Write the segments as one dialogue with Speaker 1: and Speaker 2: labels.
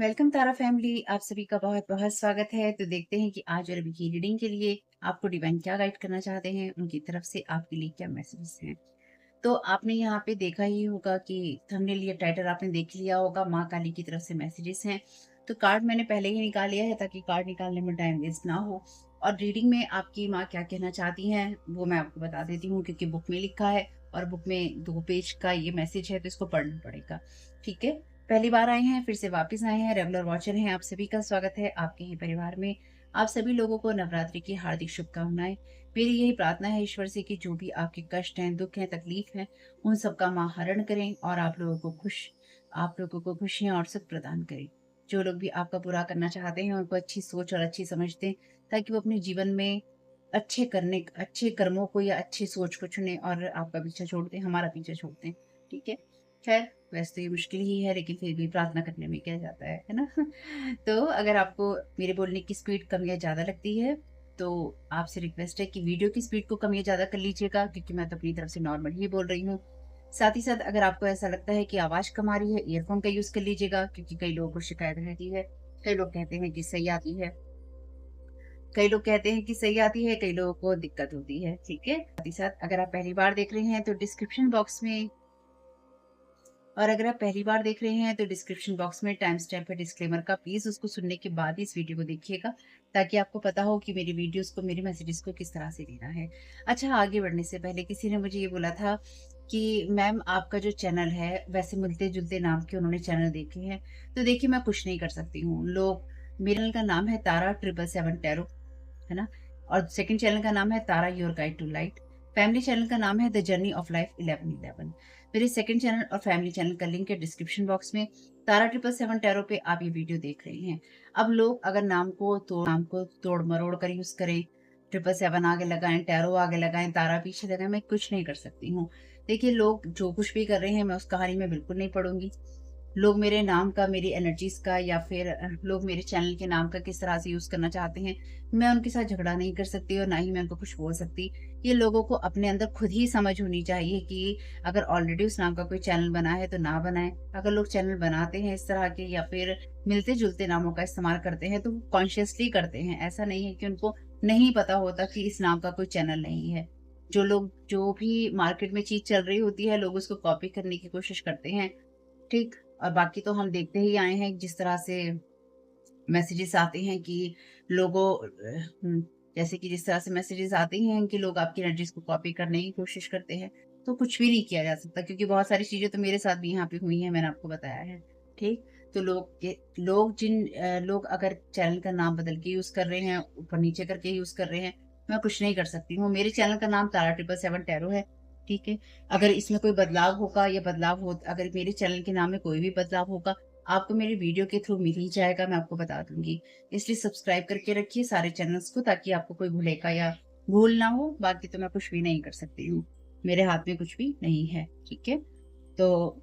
Speaker 1: Welcome तारा family, आप सभी का बहुत बहुत स्वागत है। तो देखते हैं कि आज और अभी की रीडिंग के लिए आपको डिवाइन क्या गाइड करना चाहते हैं, उनकी तरफ से आपके लिए क्या मैसेजेस हैं। तो आपने यहाँ पे देखा ही होगा कि थंबनेल या टाइटल आपने देख लिया होगा, माँ काली की तरफ से मैसेजेस हैं। तो कार्ड मैंने पहले ही निकाल लिया है ताकि कार्ड निकालने में टाइम वेस्ट ना हो। और रीडिंग में आपकी माँ क्या कहना चाहती हैं वो मैं आपको बता देती हूँ, क्योंकि बुक में लिखा है और बुक में 2 पेज का ये मैसेज है, तो इसको पढ़ना पड़ेगा। ठीक है? पहली बार आए हैं, फिर से वापस आए हैं, रेगुलर वॉचर हैं, आप सभी का स्वागत है आपके ही परिवार में। आप सभी लोगों को नवरात्रि की हार्दिक शुभकामनाएँ। मेरी यही प्रार्थना है ईश्वर से कि जो भी आपके कष्ट हैं, दुःख हैं, तकलीफ हैं, उन सब का माँ हरण करें और आप लोगों को खुशियाँ और सुख प्रदान करें। जो लोग भी आपका बुरा करना चाहते हैं, उनको अच्छी सोच और अच्छी समझ दें, ताकि वो अपने जीवन में अच्छे कर्मों को या अच्छी सोच को चुनें और आपका पीछा छोड़ दें, हमारा पीछा छोड़ दें। ठीक है? खैर, वैसे तो ये मुश्किल ही है, लेकिन फिर भी प्रार्थना करने में क्या जाता है ना? तो अगर आपको मेरे बोलने की स्पीड कम या ज़्यादा लगती है, तो आपसे रिक्वेस्ट है कि वीडियो की स्पीड को कम या ज़्यादा कर लीजिएगा, क्योंकि मैं तो अपनी तरफ से नॉर्मल ही बोल रही हूँ। साथ ही साथ अगर आपको ऐसा लगता है कि आवाज़ कम आ रही है, ईयरफ़ोन का यूज़ कर लीजिएगा, क्योंकि कई लोगों को शिकायत रहती है। कई लोग कहते हैं कि सही आती है, कई लोग कहते हैं कि सही आती है, कई लोगों को दिक्कत होती है, ठीक है? साथ ही साथ अगर आप पहली बार देख रहे हैं तो डिस्क्रिप्शन बॉक्स में और अगर आप पहली बार देख रहे हैं तो डिस्क्रिप्शन बॉक्स में टाइम स्टैम्प है डिस्क्लेमर का, प्लीज़ उसको सुनने के बाद ही इस वीडियो को देखिएगा, ताकि आपको पता हो कि मेरी वीडियोस को, मेरे मैसेजेस को किस तरह से लेना है। अच्छा, आगे बढ़ने से पहले किसी ने मुझे ये बोला था कि मैम आपका जो चैनल है, वैसे मिलते-जुलते नाम के उन्होंने चैनल देखे हैं। तो देखिए, मैं कुछ नहीं कर सकती हूँ। मेरे चैनल का नाम है तारा 777 टैरो, है ना? और सेकंड चैनल का नाम है Tara your guide to light. Family channel का नाम है द जर्नी ऑफ लाइफ 1111। मेरे सेकंड चैनल और फैमिली चैनल का लिंक है डिस्क्रिप्शन बॉक्स में। तारा 777 टैरो पे आप ये वीडियो देख रहे हैं। अब लोग अगर नाम को तोड़-मरोड़ कर यूज़ करें, 777 आगे लगाएँ, टैरो आगे लगाएँ, तारा पीछे लगाएँ, मैं कुछ नहीं कर सकती हूँ। देखिए, लोग जो कुछ भी कर रहे हैं, मैं उस कहानी में बिल्कुल नहीं पड़ूँगी। लोग मेरे नाम का, मेरी एनर्जीज़ का या फिर लोग मेरे चैनल के नाम का किस तरह से यूज़ करना चाहते हैं, मैं उनके साथ झगड़ा नहीं कर सकती और ना ही मैं उनको कुछ बोल सकती। ये लोगों को अपने अंदर खुद ही समझ होनी चाहिए कि अगर ऑलरेडी उस नाम का कोई चैनल बना है तो ना बनाएँ। अगर लोग चैनल बनाते हैं इस तरह के या फिर मिलते-जुलते नामों का इस्तेमाल करते हैं, तो वो कॉन्शियसली करते हैं। ऐसा नहीं है कि उनको नहीं पता होता कि इस नाम का कोई चैनल नहीं है। जो भी मार्केट में चीज़ चल रही होती है, लोग उसको कॉपी करने की कोशिश करते हैं, ठीक? और बाकी तो हम देखते ही आए हैं जिस तरह से मैसेजेस आते हैं कि लोगों जैसे कि जिस तरह से मैसेजेस आते हैं कि लोग आपकी एनर्जीज़ को कॉपी करने की कोशिश करते हैं, तो कुछ भी नहीं किया जा सकता, क्योंकि बहुत सारी चीज़ें तो मेरे साथ भी यहाँ पे हुई हैं, मैंने आपको बताया है, ठीक? तो लोग अगर चैनल का नाम बदल के यूज़ कर रहे हैं, ऊपर-नीचे करके यूज़ कर रहे हैं, मैं कुछ नहीं कर सकती हूँ। मेरे चैनल का नाम तारा 777 टैरो है, ठीक है? अगर इसमें कोई बदलाव होगा या अगर मेरे चैनल के नाम में कोई भी बदलाव होगा, आपको मेरी वीडियो के थ्रू मिल ही जाएगा, मैं आपको बता दूँगी। इसलिए सब्सक्राइब करके रखिए सारे चैनल्स को, ताकि आपको कोई भूलेखा या भूल ना हो। बाकी तो मैं कुछ भी नहीं कर सकती हूँ। मेरे हाथ में कुछ भी नहीं है, ठीक है? तो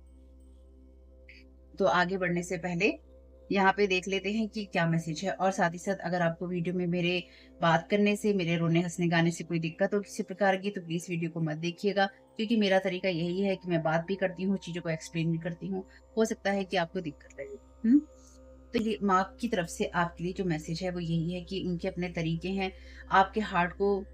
Speaker 1: आगे बढ़ने से पहले यहाँ पे देख लेते हैं कि क्या मैसेज है, और साथ ही साथ अगर आपको वीडियो में मेरे बात करने से, मेरे रोने हँसने गाने से कोई दिक्कत हो किसी प्रकार की, तो प्लीज़ वीडियो को मत देखिएगा, क्योंकि मेरा तरीका यही है कि मैं बात भी करती हूँ, चीज़ों को एक्सप्लेन भी करती हूँ। हो सकता है कि आपको दिक्कत लगे। हुँ? तो ये माँ की तरफ से आपके लिए जो मैसेज है वो यही है कि उनके अपने तरीके हैं। आपके हार्ट को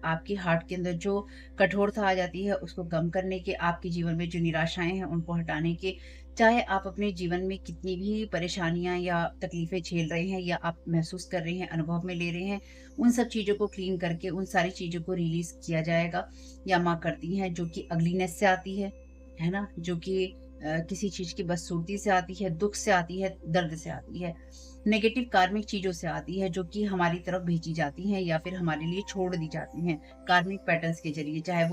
Speaker 1: आपके हार्ट के अंदर जो कठोरता आ जाती है उसको कम करने के, आपके जीवन में जो निराशाएँ हैं उनको हटाने के। चाहे आप अपने जीवन में कितनी भी परेशानियाँ या तकलीफ़ें झेल रहे हैं या आप महसूस कर रहे हैं, अनुभव में ले रहे हैं, उन सब चीज़ों को क्लीन करके उन सारी चीज़ों को रिलीज़ किया जाएगा, या माँ करती हैं, जो कि अगलीनेस से आती है ना? जो कि किसी चीज़ की बदसूरती से आती है, दुःख से आती है, दर्द से आती है। नेगेटिव कार्मिक चीज़ों से आती है, जो कि हमारी तरफ भेजी जाती हैं या फिर हमारे लिए छोड़ दी जाती हैं, कार्मिक पैटर्न्स के ज़रिए। चाहे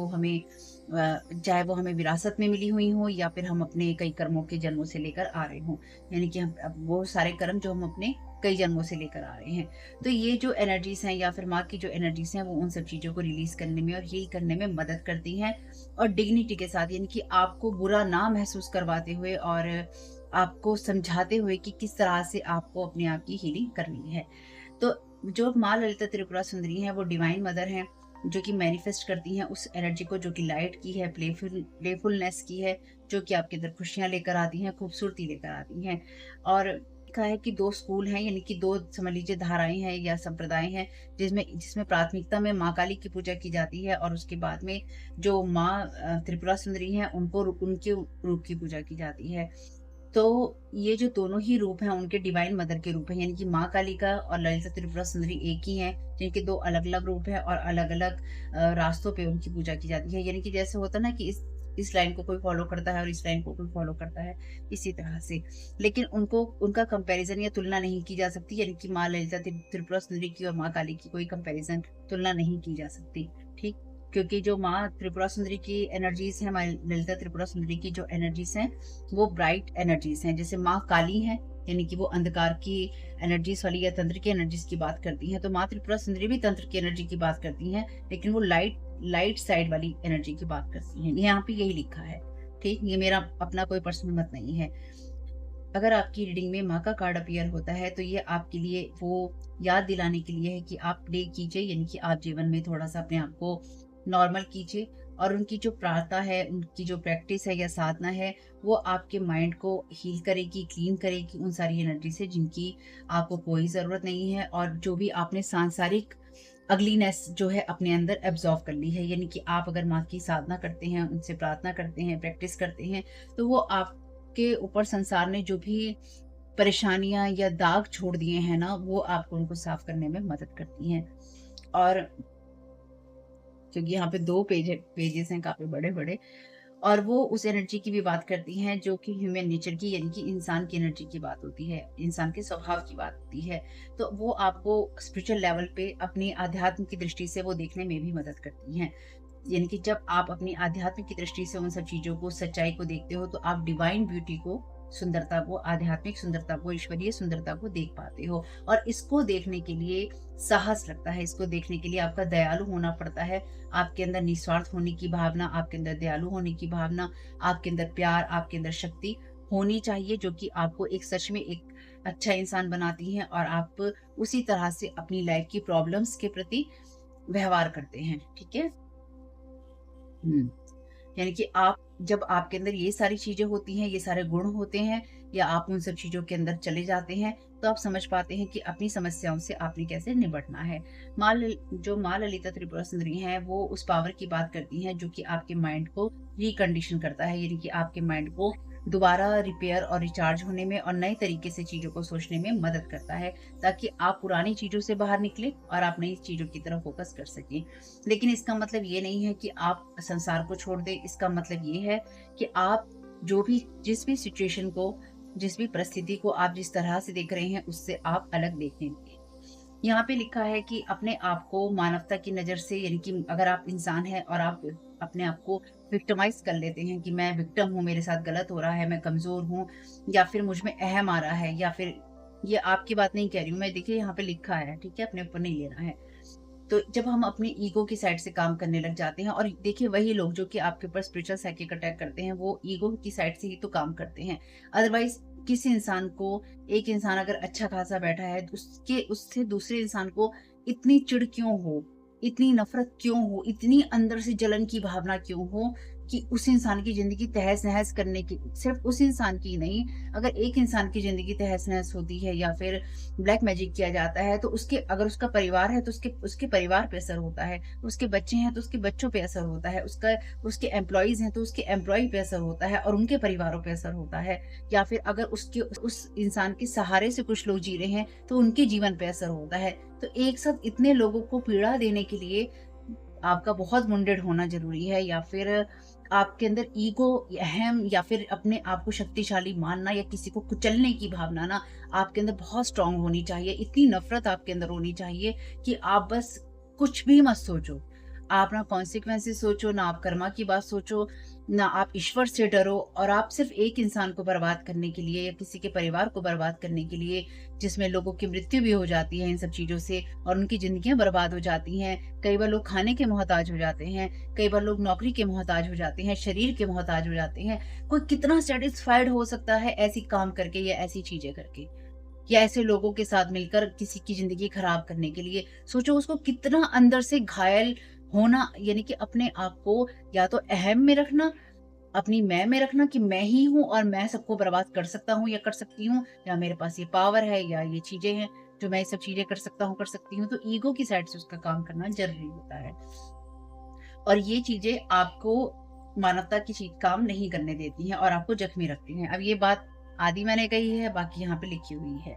Speaker 1: वो हमें विरासत में मिली हुई हों या फिर हम अपने कई कर्मों के जन्मों से लेकर आ रहे हों। यानी कि हम अब वो सारे कर्म जो हम अपने कई जन्मों से लेकर आ रहे हैं। तो ये जो एनर्जीज़ हैं या फिर माँ की जो एनर्जीज़ हैं, वो उन सब चीज़ों को रिलीज़ करने में और हील करने में मदद करती हैं, और डिग्निटी के साथ, यानी कि आपको बुरा ना महसूस करवाते हुए और आपको समझाते हुए कि किस तरह से आपको अपने आप की हीलिंग करनी है। तो जो माँ ललिता त्रिपुरा सुंदरी हैं, वो डिवाइन मदर हैं, जो कि मैनिफेस्ट करती हैं उस एनर्जी को जो कि लाइट की है, प्लेफुलनेस की है, जो कि आपके अंदर खुशियाँ लेकर आती हैं, खूबसूरती लेकर आती हैं। और कहा है कि 2 स्कूल हैं, यानी कि 2 समझ लीजिए धाराएँ हैं या संप्रदाय हैं, जिसमें जिसमें प्राथमिकता में माँ काली की पूजा की जाती है और उसके बाद में जो माँ त्रिपुरा सुंदरी हैं, उनको उनके रूप की पूजा की जाती है। तो ये जो दोनों ही रूप हैं, उनके डिवाइन मदर के रूप हैं, यानी कि माँ कालिका और ललिता त्रिपुरा सुंदरी एक ही हैं, जिनके 2 अलग-अलग रूप हैं और अलग-अलग रास्तों पे उनकी पूजा की जाती है। यानी कि जैसे होता है ना कि इस लाइन को कोई फ़ॉलो करता है और इस लाइन को कोई फ़ॉलो करता है, इसी तरह से। लेकिन उनको उनका कंपैरिज़न या तुलना नहीं की जा सकती, यानी कि माँ ललिता त्रिपुरा सुंदरी की और माँ काली की कोई कंपैरिज़न, तुलना नहीं की जा सकती, ठीक? क्योंकि जो माँ त्रिपुरा सुंदरी की एनर्जीज़ हैं, माँ ललिता त्रिपुरा सुंदरी की जो एनर्जीज़ हैं, वो ब्राइट एनर्जीज़ हैं। जैसे माँ काली हैं, यानी कि वो अंधकार की एनर्जीज़ वाली या तंत्र की एनर्जीज़ की बात करती हैं, तो माँ त्रिपुरा सुंदरी भी तंत्र की एनर्जी की बात करती हैं, लेकिन वो लाइट साइड वाली एनर्जी की बात करती हैं। यहाँ पे यही लिखा है, ठीक? ये मेरा अपना कोई पर्सनल मत नहीं है। अगर आपकी रीडिंग में माँ का कार्ड अपीयर होता है, तो ये आपके लिए वो याद दिलाने के लिए है कि आप प्ले कीजिए, यानी कि आप जीवन में थोड़ा-सा अपने आप को नॉर्मल कीजिए और उनकी जो प्रार्थना है, उनकी जो प्रैक्टिस है या साधना है, वो आपके माइंड को हील करेगी, क्लीन करेगी उन सारी एनर्जी से जिनकी आपको कोई ज़रूरत नहीं है और जो भी आपने सांसारिक अगलीनेस जो है अपने अंदर एब्ज़ॉर्ब कर ली है। यानी कि आप अगर माँ की साधना करते हैं, उनसे प्रार्थना करते हैं, प्रैक्टिस करते हैं, तो वो आपके ऊपर संसार ने जो भी परेशानियाँ या दाग छोड़ दिए हैं ना, वो आपको उनको साफ़ करने में मदद करती हैं। और क्योंकि यहाँ पे 2 पेजेज़ हैं काफ़ी बड़े-बड़े और वो उस एनर्जी की भी बात करती हैं जो कि ह्यूमन नेचर की, यानी कि इंसान की एनर्जी की बात होती है, इंसान के स्वभाव की बात होती है। तो वो आपको स्पिरिचुअल लेवल पे अपनी अध्यात्म की दृष्टि से वो देखने में भी मदद करती हैं। यानी कि जब आप अपनी आध्यात्म की दृष्टि से उन सब चीज़ों को, सच्चाई को देखते हो, तो आप डिवाइन ब्यूटी को, सुंदरता को, आध्यात्मिक सुंदरता को, ईश्वरीय सुंदरता को देख पाते हो और इसको देखने के लिए साहस लगता है, इसको देखने के लिए आपका दयालु होना पड़ता है। आपके अंदर निस्वार्थ होने की भावना, आपके अंदर दयालु होने की भावना, आपके अंदर प्यार, आपके अंदर शक्ति होनी चाहिए, जो कि आपको एक सच में एक अच्छा इंसान बनाती है और आप उसी तरह से अपनी लाइफ की प्रॉब्लम्स के प्रति व्यवहार करते हैं, ठीक है? हुँ। यानी कि आप, जब आपके अंदर ये सारी चीज़ें होती हैं, ये सारे गुण होते हैं या आप उन सब चीज़ों के अंदर चले जाते हैं, तो आप समझ पाते हैं कि अपनी समस्याओं से आपने कैसे निपटना है। माँ ललिता त्रिपुरा सुंदरी हैं, वो उस पावर की बात करती हैं जो कि आपके माइंड को रिकंडीशन करता है, यानी कि आपके माइंड को दोबारा रिपेयर और रिचार्ज होने में और नए तरीके से चीज़ों को सोचने में मदद करता है, ताकि आप पुरानी चीज़ों से बाहर निकलें और आप नई चीज़ों की तरफ फ़ोकस कर सकें। लेकिन इसका मतलब ये नहीं है कि आप संसार को छोड़ दें, इसका मतलब ये है कि आप जिस भी सिचुएशन को, जिस भी परिस्थिति को आप जिस तरह से देख रहे हैं, उससे आप अलग देखने लगे। यहाँ पे लिखा है कि अपने आप को मानवता की नज़र से, यानी कि अगर आप इंसान हैं और आप अपने आप को विक्टिमाइज़ कर लेते हैं कि मैं विक्टिम हूँ, मेरे साथ गलत हो रहा है, मैं कमज़ोर हूँ या फिर मुझ में अहम आ रहा है, या फिर ये आपकी बात नहीं कह रही हूँ मैं, देखिए यहाँ पे लिखा है, ठीक है? अपने ऊपर नहीं लेना है। तो जब हम अपनी ईगो की साइड से काम करने लग जाते हैं, और देखिए वही लोग जो कि आपके ऊपर स्पिरिचुअल साइकिक अटैक करते हैं, वो ईगो की साइड से ही तो काम करते हैं। अदरवाइज किसी इंसान को, एक इंसान अगर अच्छा खासा बैठा है, तो उसके उससे दूसरे इंसान को इतनी चिढ़ क्यों हो, इतनी नफरत क्यों हो, इतनी अंदर से जलन की भावना क्यों हो कि उस इंसान की जिंदगी तहस नहस करने की, सिर्फ उस इंसान की नहीं, अगर एक इंसान की जिंदगी तहस नहस होती है या फिर ब्लैक मैजिक किया जाता है, तो उसके, अगर उसका परिवार है तो उसके उसके परिवार पे असर होता है, उसके बच्चे हैं तो उसके बच्चों पे असर होता है, उसके एम्प्लॉइज हैं तो उसके एम्प्लॉय पे असर होता है और उनके परिवारों पे असर होता है, या फिर अगर उसके उस इंसान के सहारे से कुछ लोग जी रहे हैं तो उनके जीवन पे असर होता है। तो एक साथ इतने लोगों को पीड़ा देने के लिए आपका बहुत वुंडेड होना ज़रूरी है, या फिर आपके अंदर ईगो, अहम, या फिर अपने आप को शक्तिशाली मानना या किसी को कुचलने की भावना ना आपके अंदर बहुत स्ट्रांग होनी चाहिए। इतनी नफ़रत आपके अंदर होनी चाहिए कि आप बस कुछ भी मत सोचो। आप ना कॉन्सिक्वेंसेस सोचो, ना आप कर्मा की बात सोचो, ना आप ईश्वर से डरो, और आप सिर्फ़ एक इंसान को बर्बाद करने के लिए या किसी के परिवार को बर्बाद करने के लिए, जिसमें लोगों की मृत्यु भी हो जाती है इन सब चीज़ों से और उनकी ज़िंदगियाँ बर्बाद हो जाती हैं। कई बार लोग खाने के मोहताज हो जाते हैं, कई बार लोग नौकरी के मोहताज हो जाते हैं, शरीर के मोहताज हो जाते हैं। कोई कितना सैटिस्फाइड हो सकता है ऐसी काम करके या ऐसी चीज़ें करके, या ऐसे लोगों के साथ मिलकर किसी की ज़िंदगी खराब करने के लिए। सोचो उसको कितना अंदर से घायल होना, यानी कि अपने आप को या तो अहम में रखना, अपनी मैं में रखना कि मैं ही हूँ और मैं सबको बर्बाद कर सकता हूँ या कर सकती हूँ, या मेरे पास ये पावर है या ये चीज़ें हैं जो मैं ये सब चीज़ें कर सकता हूँ, कर सकती हूँ। तो ईगो की साइड से उसका काम करना ज़रूरी होता है। और ये चीज़ें आपको मानवता की चीज़ काम नहीं करने देती हैं और आपको ज़ख्मी रखती हैं। अब ये बात आदि मैंने कही है, बाकी यहाँ पे लिखी हुई है।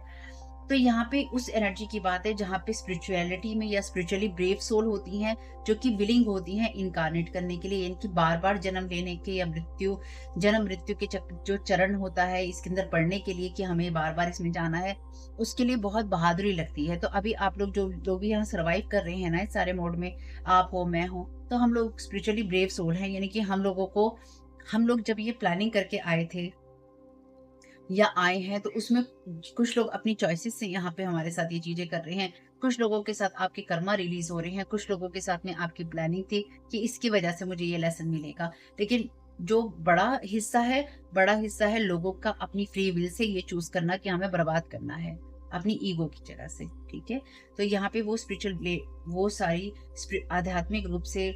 Speaker 1: तो यहाँ पे उस एनर्जी की बात है जहाँ पे स्पिरिचुअलिटी में या स्पिरिचुअली ब्रेव सोल होती हैं, जो कि विलिंग होती हैं इनकार्नेट करने के लिए, इनकी बार-बार जन्म लेने के या जन्म मृत्यु के जो चरण होता है इसके अंदर पढ़ने के लिए कि हमें बार-बार इसमें जाना है, उसके लिए बहुत बहादुरी लगती है। तो अभी आप लोग जो भी यहाँ सर्वाइव कर रहे हैं ना इस सारे मोड में, आप हो, मैं हूँ, तो हम लोग स्पिरिचुअली ब्रेव सोल हैं। यानी कि हम लोग जब ये प्लानिंग करके आए थे या आए हैं, तो उसमें कुछ लोग अपनी चॉइसेस से यहाँ पे हमारे साथ ये चीज़ें कर रहे हैं। कुछ लोगों के साथ आपके कर्मा रिलीज़ हो रहे हैं, कुछ लोगों के साथ में आपकी प्लानिंग थी कि इसकी वजह से मुझे ये लेसन मिलेगा। लेकिन जो बड़ा हिस्सा है लोगों का अपनी फ्री विल से ये चूज़ करना कि हमें बर्बाद करना है, अपनी ईगो की जगह से, ठीक है? तो यहाँ पे वो स्पिरिचुअल वो सारी आध्यात्मिक रूप से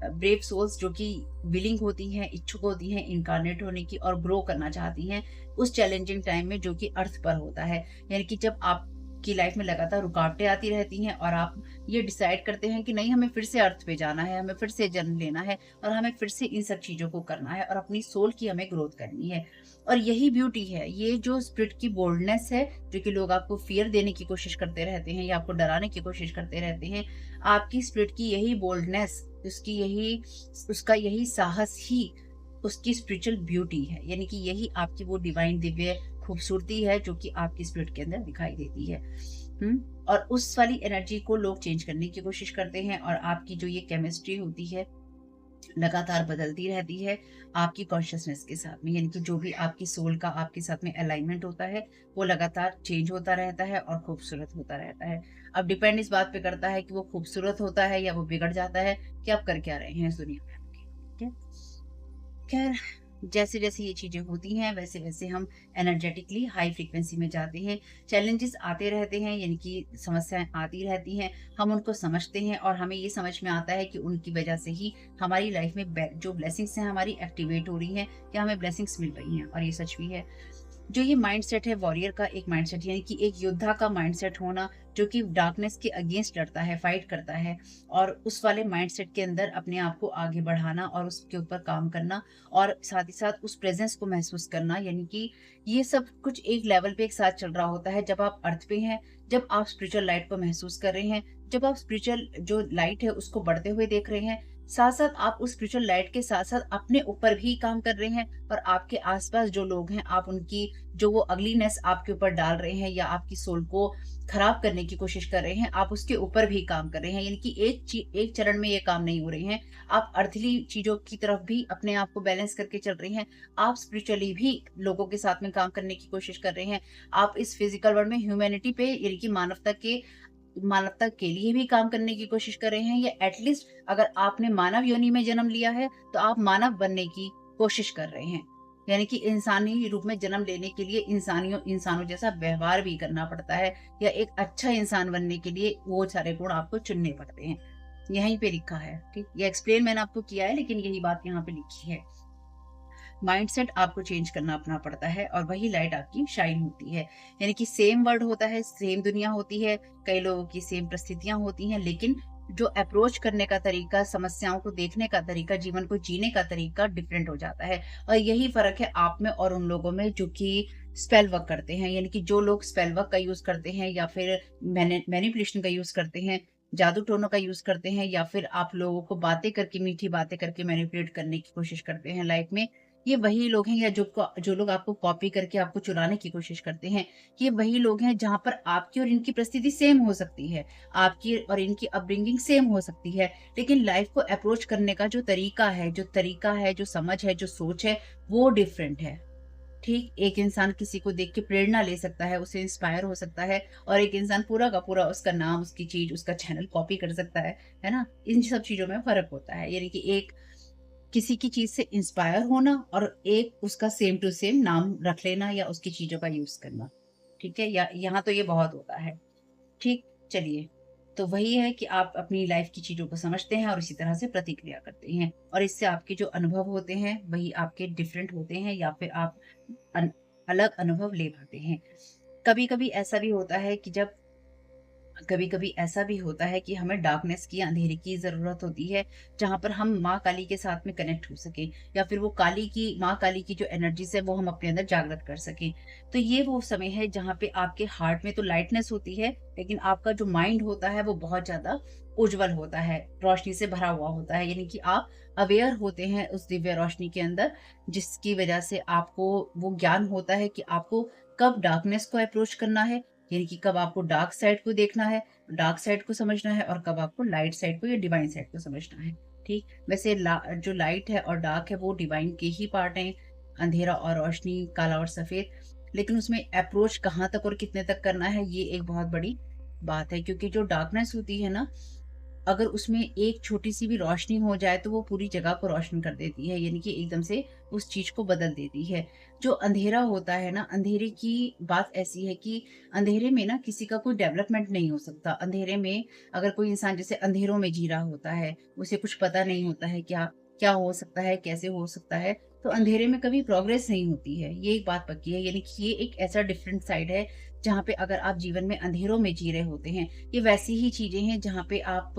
Speaker 1: ब्रेव सोल्स जो कि विलिंग होती हैं, इच्छुक होती हैं इनकार्नेट होने की और ग्रो करना चाहती हैं उस चैलेंजिंग टाइम में जो कि अर्थ पर होता है। यानी कि जब आपकी लाइफ में लगातार रुकावटें आती रहती हैं और आप ये डिसाइड करते हैं कि नहीं, हमें फिर से अर्थ पे जाना है, हमें फिर से जन्म लेना है और हमें फिर से इन सब चीज़ों को करना है और अपनी सोल की हमें ग्रोथ करनी है। और यही ब्यूटी है, ये जो स्पिरिट की बोल्डनेस है, जो कि लोग आपको फ़ियर देने की कोशिश करते रहते हैं या आपको डराने की कोशिश करते रहते हैं, आपकी स्पिरिट की यही बोल्डनेस, उसका यही साहस ही उसकी स्पिरिचुअल ब्यूटी है। यानी कि यही आपकी वो डिवाइन दिव्य खूबसूरती है जो कि आपकी स्पिरिट के अंदर दिखाई देती है। और उस वाली एनर्जी को लोग चेंज करने की कोशिश करते हैं और आपकी जो ये केमिस्ट्री होती है लगातार बदलती रहती है आपकी कॉन्शियसनेस के साथ में। यानी कि जो भी आपकी सोल का आपके साथ में अलाइनमेंट होता है वो लगातार चेंज होता रहता है और खूबसूरत होता रहता है। अब डिपेंड इस बात पे करता है कि वो खूबसूरत होता है या वो बिगड़ जाता है कि आप कर क्या रहे हैं इस दुनिया में आके, ठीक है? खैर, जैसे-जैसे ये चीज़ें होती हैं, वैसे-वैसे हम एनर्जेटिकली हाई फ्रीक्वेंसी में जाते हैं। चैलेंजेस आते रहते हैं, यानी कि समस्याएँ आती रहती हैं। हम उनको समझते हैं और हमें ये समझ में आता है कि उनकी वजह से ही हमारी लाइफ में जो ब्लेसिंग्स हैं हमारी एक्टिवेट हो रही हैं या हमें ब्लेसिंग्स मिल रही हैं, और ये सच भी है। जो ये माइंडसेट है वॉरियर का एक माइंडसेट, यानी कि एक योद्धा का माइंडसेट होना जो कि डार्कनेस के अगेंस्ट लड़ता है, फाइट करता है, और उस वाले माइंडसेट के अंदर अपने आप को आगे बढ़ाना और उसके ऊपर काम करना और साथ ही साथ उस प्रेजेंस को महसूस करना। यानी कि ये सब कुछ एक लेवल पे एक साथ चल रहा होता है। जब आप अर्थ पे हैं, जब आप स्पिरिचुअल लाइट को महसूस कर रहे हैं, जब आप स्पिरिचुअल जो लाइट है उसको बढ़ते हुए देख रहे हैं, साथ साथ आप उस स्पिरिचुअल लाइट के साथ साथ अपने ऊपर भी काम कर रहे हैं और आपके आसपास जो लोग हैं आप उनकी जो वो अगलीनेस आपके ऊपर डाल रहे हैं या आपकी सोल को खराब करने की कोशिश कर रहे हैं, आप उसके ऊपर भी काम कर रहे हैं। यानी कि एक चरण में ये काम नहीं हो रहे हैं। आप अर्थली चीज़ों की तरफ भी अपने आप को बैलेंस करके चल रहे हैं। आप स्पिरिचुअली भी लोगों के साथ में काम करने की कोशिश कर रहे हैं। आप इस फिज़िकल वर्ल्ड में ह्यूमैनिटी पे, यानी कि मानवता के लिए भी काम करने की कोशिश कर रहे हैं, या एटलीस्ट अगर आपने मानव योनि में जन्म लिया है, तो आप मानव बनने की कोशिश कर रहे हैं। यानी कि इंसानी रूप में जन्म लेने के लिए इंसानों जैसा व्यवहार भी करना पड़ता है, या एक अच्छा इंसान बनने के लिए वो सारे गुण आपको चुनने पड़ते हैं। यहीं पे लिखा है, ठीक? ये एक्सप्लेन मैंने आपको किया है, लेकिन यही बात यहाँ पे लिखी है। माइंडसेट आपको चेंज करना अपना पड़ता है और वही लाइट आपकी शाइन होती है। यानी कि सेम वर्ड होता है, सेम दुनिया होती है, कई लोगों की सेम परिस्थितियां होती हैं, लेकिन जो अप्रोच करने का तरीका, समस्याओं को देखने का तरीका, जीवन को जीने का तरीका डिफरेंट हो जाता है। और यही फर्क है आप में और उन लोगों में जो कि स्पेल वर्क करते हैं। यानी कि जो लोग स्पेल वर्क का यूज करते हैं या फिर मैनिपुलेशन का यूज करते हैं, जादू टोनों का यूज करते हैं, या फिर आप लोगों को बातें करके, मीठी बातें करके मैनिपुलेट करने की कोशिश करते हैं लाइफ में, ये वही लोग हैं, या जो लोग आपको कॉपी करके आपको चुराने की कोशिश करते हैं, ये वही लोग हैं जहाँ पर आपकी और इनकी परिस्थिति सेम हो सकती है, आपकी और इनकी अपब्रिंगिंग सेम हो सकती है, लेकिन लाइफ को अप्रोच करने का जो समझ है, जो सोच है, वो डिफरेंट है। ठीक, एक इंसान किसी को देख के प्रेरणा ले सकता है, उसे इंस्पायर हो सकता है, और एक इंसान पूरा का पूरा उसका नाम, उसकी चीज़, उसका चैनल कॉपी कर सकता है ना? इन सब चीज़ों में फ़र्क होता है। यानी कि एक किसी की चीज़ से इंस्पायर होना और एक उसका सेम टू सेम नाम रख लेना या उसकी चीज़ों का यूज़ करना, ठीक है? या यहाँ तो ये बहुत होता है। ठीक, चलिए, तो वही है कि आप अपनी लाइफ की चीज़ों को समझते हैं और इसी तरह से प्रतिक्रिया करते हैं, और इससे आपके जो अनुभव होते हैं वही आपके डिफरेंट होते हैं, या फिर आप अन अलग अनुभव ले पाते हैं। कभी-कभी ऐसा भी होता है कि जब कभी-कभी ऐसा भी होता है कि हमें डार्कनेस की, अंधेरे की ज़रूरत होती है, जहाँ पर हम माँ काली के साथ में कनेक्ट हो सकें, या फिर वो काली की, माँ काली की जो एनर्जीज़ है वो हम अपने अंदर जागृत कर सकें। तो ये वो समय है जहाँ पे आपके हार्ट में तो लाइटनेस होती है, लेकिन आपका जो माइंड होता है वो बहुत ज़्यादा उज्ज्वल होता है, रोशनी से भरा हुआ होता है। यानी कि आप अवेयर होते हैं उस दिव्य रोशनी के अंदर, जिसकी वजह से आपको वो ज्ञान होता है कि आपको कब डार्कनेस को अप्रोच करना है, यानी कि कब आपको डार्क साइड को देखना है, डार्क साइड को समझना है, और कब आपको लाइट साइड को या डिवाइन साइड को समझना है। ठीक? वैसे जो लाइट है और डार्क है वो डिवाइन के ही पार्ट हैं, अंधेरा और रोशनी, काला और सफ़ेद। लेकिन उसमें अप्रोच कहाँ तक और कितने तक करना है, ये एक बहुत बड़ी बात है, क्योंकि जो डार्कनेस होती है ना, अगर उसमें एक छोटी-सी भी रोशनी हो जाए तो वो पूरी जगह को रोशन कर देती है, यानी कि एकदम से उस चीज़ को बदल देती है। जो अंधेरा होता है ना, अंधेरे की बात ऐसी है कि अंधेरे में ना किसी का कोई डेवलपमेंट नहीं हो सकता। अंधेरे में अगर कोई इंसान जैसे अंधेरों में जी रहा होता है, उसे कुछ पता नहीं होता है क्या क्या हो सकता है, कैसे हो सकता है, तो अंधेरे में कभी प्रोग्रेस नहीं होती है। ये एक बात पक्की है, यानी कि ये एक ऐसा डिफरेंट साइड है, जहाँ पे अगर आप जीवन में अंधेरों में जी रहे होते हैं, ये वैसी ही चीज़ें हैं जहाँ पे आप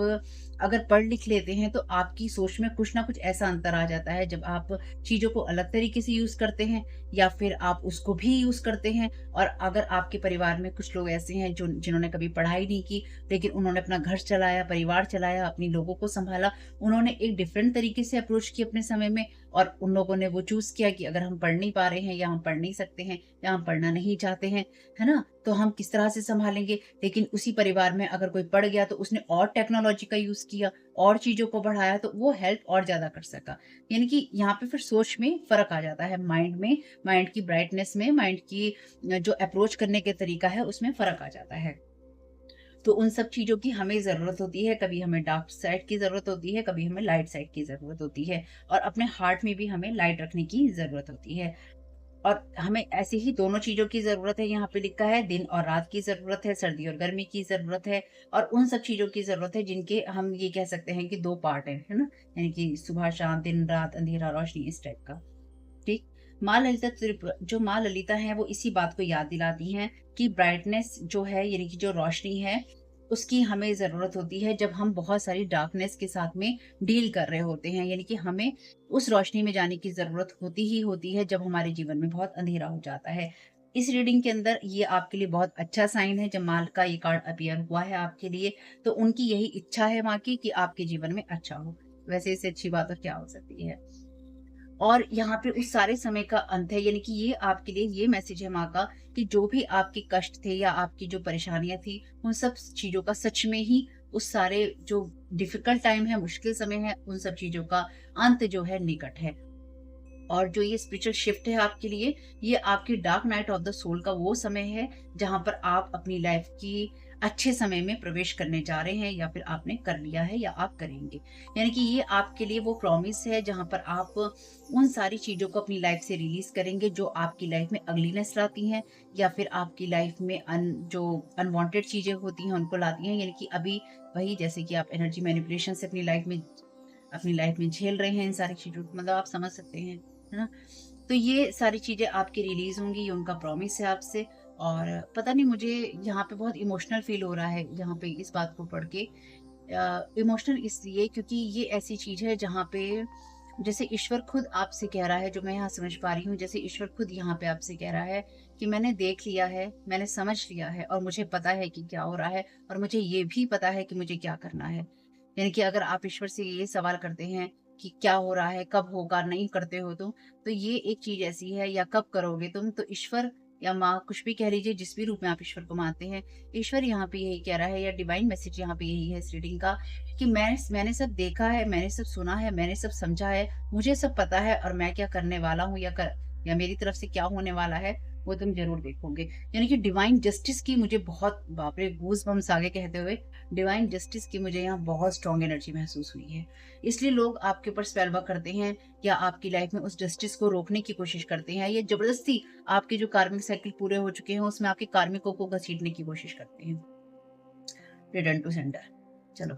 Speaker 1: अगर पढ़ लिख लेते हैं तो आपकी सोच में कुछ ना कुछ ऐसा अंतर आ जाता है, जब आप चीज़ों को अलग तरीके से यूज़ करते हैं, या फिर आप उसको भी यूज़ करते हैं। और अगर आपके परिवार में कुछ लोग ऐसे हैं जो जिन्होंने कभी पढ़ाई नहीं की, लेकिन उन्होंने अपना घर चलाया, परिवार चलाया, अपने लोगों को सँभाला, उन्होंने एक डिफरेंट तरीके से अप्रोच की अपने समय में, और उन लोगों ने वो चूज़ किया कि अगर हम पढ़ नहीं पा रहे हैं, या हम पढ़ नहीं सकते हैं, या हम पढ़ना नहीं चाहते हैं, है ना? तो हम किस तरह से सँभालेंगे? लेकिन उसी परिवार में अगर कोई पढ़ गया तो उसने और टेक्नोलॉजी का यूज़ किया, और चीज़ों को बढ़ाया, तो वो हेल्प और ज़्यादा कर सका। यानी कि यहाँ पे फिर सोच में फ़र्क आ जाता है, माइंड में, माइंड की ब्राइटनेस में, माइंड की जो अप्रोच करने के तरीका है उसमें फ़र्क आ जाता है। तो उन सब चीज़ों की हमें ज़रूरत होती है, कभी हमें डार्क साइड की ज़रूरत होती है, कभी हमें लाइट साइड की ज़रूरत होती है, और अपने हार्ट में भी हमें लाइट रखने की ज़रूरत होती है। और हमें ऐसे ही दोनों चीज़ों की ज़रूरत है, यहाँ पे लिखा है दिन और रात की ज़रूरत है, सर्दी और गर्मी की ज़रूरत है, और उन सब चीज़ों की ज़रूरत है जिनके हम ये कह सकते हैं कि 2 पार्ट हैं, है ना? यानी कि सुबह-शाम, दिन-रात, अंधेरा-रोशनी, इस टाइप का, ठीक? जो माँ ललिता हैं वो इसी बात को याद दिलाती हैं कि ब्राइटनेस जो है, यानी कि जो रोशनी है, उसकी हमें ज़रूरत होती है जब हम बहुत सारी डार्कनेस के साथ में डील कर रहे होते हैं। यानी कि हमें उस रोशनी में जाने की ज़रूरत होती ही होती है जब हमारे जीवन में बहुत अंधेरा हो जाता है। इस रीडिंग के अंदर ये आपके लिए बहुत अच्छा साइन है, जब माँ का ये कार्ड अपीयर हुआ है आपके लिए, तो उनकी यही इच्छा है माँ की कि आपके जीवन में अच्छा हो। वैसे इससे अच्छी बात और क्या हो सकती है? और यहाँ पे उस सारे समय का अंत है, यानी कि ये आपके लिए ये मैसेज है माँ का कि जो भी आपके कष्ट थे या आपकी जो परेशानियां थी, उन सब चीजों का सच में ही, उस सारे जो डिफिकल्ट टाइम है, मुश्किल समय है, उन सब चीजों का अंत जो है निकट है। और जो ये स्पिरिचुअल शिफ्ट है आपके लिए, ये आपकी dark night of the soul का वो समय है, जहाँ पर आप अपनी लाइफ की अच्छे समय में प्रवेश करने जा रहे हैं, या फिर आपने कर लिया है, या आप करेंगे। यानी कि ये आपके लिए वो प्रॉमिस है जहाँ पर आप उन सारी चीज़ों को अपनी लाइफ से रिलीज़ करेंगे जो आपकी लाइफ में अगलीनेस लाती हैं, या फिर आपकी लाइफ में जो अनवांटेड चीज़ें होती हैं उनको लाती हैं। यानी कि अभी वही, जैसे कि आप एनर्जी मैनिपुलेशन से अपनी लाइफ में झेल रहे हैं इन सारी चीज़ों को, मतलब आप समझ सकते हैं, है ना? तो ये सारी चीज़ें आपकी रिलीज़ होंगी, ये उनका प्रॉमिस है आपसे। और पता नहीं, मुझे यहाँ पे बहुत इमोशनल फ़ील हो रहा है यहाँ पे इस बात को पढ़ के। इमोशनल इसलिए क्योंकि ये ऐसी चीज़ है जहाँ पे जैसे ईश्वर खुद आपसे कह रहा है, जो मैं यहाँ समझ पा रही हूँ, जैसे ईश्वर खुद यहाँ पे आपसे कह रहा है कि मैंने देख लिया है, मैंने समझ लिया है, और मुझे पता है कि क्या हो रहा है, और मुझे ये भी पता है कि मुझे क्या करना है। यानी कि अगर आप ईश्वर से ये सवाल करते हैं कि क्या हो रहा है, कब होगा, नहीं करते हो तुम, तो ये एक चीज़ ऐसी है, या कब करोगे तुम, तो ईश्वर या माँ, कुछ भी कह लीजिए, जिस भी रूप में आप ईश्वर को मानते हैं, ईश्वर यहाँ पे यही कह रहा है, या डिवाइन मैसेज यहाँ पे यही है इस रीडिंग का, कि मैंने सब देखा है, मैंने सब सुना है, मैंने सब समझा है, मुझे सब पता है, और मैं क्या करने वाला हूँ, या मेरी तरफ से क्या होने वाला है, वो तुम ज़रूर देखोगे। यानी कि डिवाइन जस्टिस की मुझे बहुत, बाप रे, गूज़बम्प्स आ गए कहते हुए, डिवाइन जस्टिस की मुझे यहाँ बहुत स्ट्रॉन्ग एनर्जी महसूस हुई है। इसलिए लोग आपके ऊपर स्पेल वर्क करते हैं, या आपकी लाइफ में उस जस्टिस को रोकने की कोशिश करते हैं, या ज़बरदस्ती आपके जो कार्मिक साइकिल पूरे हो चुके हैं, उसमें आपके कार्मिकों को घसीटने की कोशिश करते हैं। Return to sender. चलो,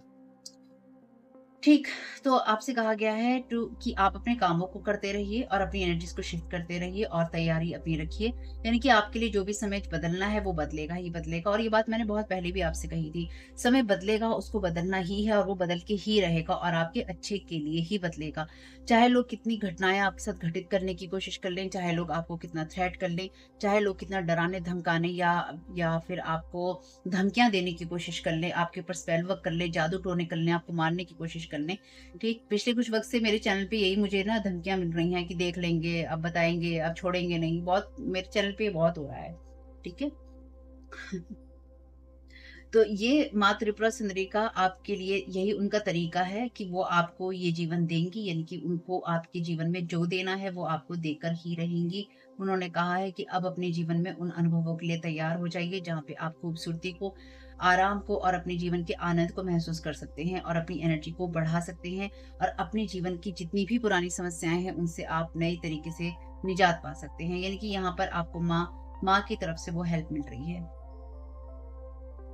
Speaker 1: ठीक। तो आपसे कहा गया है कि आप अपने कामों को करते रहिए और अपनी एनर्जीज को शिफ्ट करते रहिए और तैयारी अपनी रखिए। यानी कि आपके लिए जो भी समय बदलना है वो बदलेगा ही बदलेगा, और ये बात मैंने बहुत पहले भी आपसे कही थी। समय बदलेगा, उसको बदलना ही है और वो बदल के ही रहेगा और आपके अच्छे के लिए ही बदलेगा। चाहे लोग कितनी घटनाएं आपके साथ घटित करने की कोशिश कर लें, चाहे लोग आपको कितना थ्रेट कर लें, चाहे लोग कितना डराने धमकाने या फिर आपको धमकियां देने की कोशिश कर लें, आपके ऊपर स्पेल वर्क कर लें, जादू टोने कर लें, आपको मारने की कोशिश कर लें। ठीक, पिछले कुछ वक़्त से मेरे चैनल पे यही मुझे ना धमकियाँ मिल रही हैं कि देख लेंगे, अब बताएँगे, अब छोड़ेंगे नहीं। बहुत मेरे चैनल पे बहुत हो रहा है। ठीक है? तो ये माँ त्रिपुरा सुंदरी का आपके लिए यही उनका तरीका है कि वो आपको ये जीवन देंगी, यानी कि उनको आपके जीवन में जो देना है वो आपको देकर ही रहेंगी। उन्होंने कहा है कि अब अपने जीवन में उन अनुभवों के लिए तैयार हो जाइए जहाँ पे आप खूबसूरती को, आराम को और अपने जीवन के आनंद को महसूस कर सकते हैं और अपनी एनर्जी को बढ़ा सकते हैं, और अपने जीवन की जितनी भी पुरानी समस्याएँ हैं उनसे आप नए तरीके से निजात पा सकते हैं। यानी कि यहाँ पर आपको माँ की तरफ से वो हेल्प मिल रही है।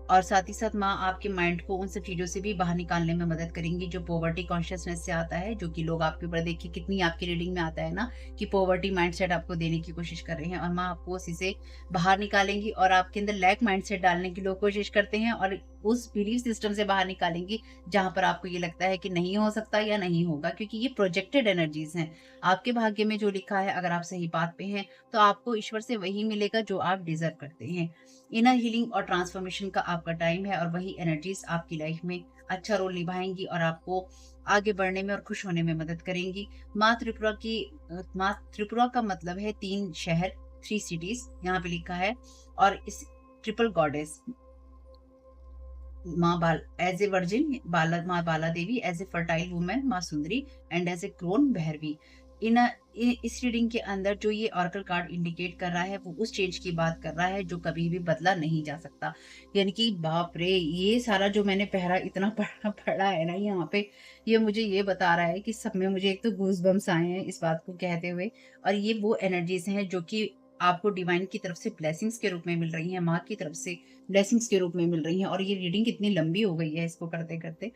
Speaker 1: और साथ ही साथ माँ आपके माइंड को उन सब चीज़ों से भी बाहर निकालने में मदद करेंगी जो पॉवर्टी कॉन्शियसनेस से आता है, जो कि लोग आपके ऊपर, देखिए कितनी आपकी रीडिंग में आता है ना कि पॉवर्टी माइंडसेट आपको देने की कोशिश कर रहे हैं, और माँ आपको उसी से बाहर निकालेंगी और आपके अंदर लैक माइंडसेट डालने की लोग कोशिश करते हैं, और उस बिलीफ सिस्टम से बाहर निकालेंगी जहां पर आपको ये लगता है कि नहीं हो सकता या नहीं होगा, क्योंकि ये प्रोजेक्टेड एनर्जीज हैं। आपके भाग्य में जो लिखा है, अगर आप सही बात पे हैं तो आपको ईश्वर से वही मिलेगा जो आप डिजर्व करते हैं। इनर हीलिंग और ट्रांसफॉर्मेशन का आपका टाइम है, और वही एनर्जीज आपकी लाइफ में अच्छा रोल निभाएंगी और आपको आगे बढ़ने में और खुश होने में मदद करेंगी। माँ त्रिपुरा का मतलब है 3 शहर, 3 सिटीज यहाँ पे लिखा है। और इस ट्रिपल गॉडेस, माँ बाल एज ए वर्जिन, माँ Bala Devi as a fertile women, माँ Sundari and as a crone Bhairavi. इन इस रीडिंग के अंदर जो ये ऑरेकल कार्ड इंडिकेट कर रहा है वो उस चेंज की बात कर रहा है जो कभी भी बदला नहीं जा सकता। यानी कि बाप रे, ये सारा जो मैंने पहरा इतना पढ़ा पढ़ा है ना यहाँ पे, ये मुझे ये बता रहा है कि सब में मुझे एक तो गूज बम्स आए हैं इस बात को कहते हुए। और ये वो एनर्जीज हैं जो कि आपको डिवाइन की तरफ से ब्लेसिंग्स के रूप में मिल रही हैं, माँ की तरफ से ब्लेसिंग्स के रूप में मिल रही हैं, और ये रीडिंग कितनी लंबी हो गई है इसको करते-करते।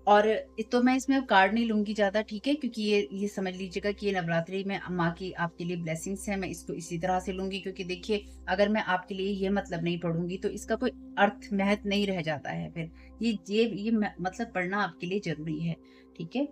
Speaker 1: और तो मैं इसमें अब कार्ड नहीं लूँगी ज़्यादा, ठीक है? क्योंकि ये समझ लीजिएगा कि ये नवरात्रि में माँ की आपके लिए ब्लेसिंग्स हैं, मैं इसको इसी तरह से लूँगी, क्योंकि देखिए अगर मैं आपके लिए ये मतलब नहीं पढ़ूँगी तो इसका कोई अर्थ महत्व नहीं रह जाता है फिर। ये मतलब पढ़ना आपके लिए ज़रूरी है, ठीक है?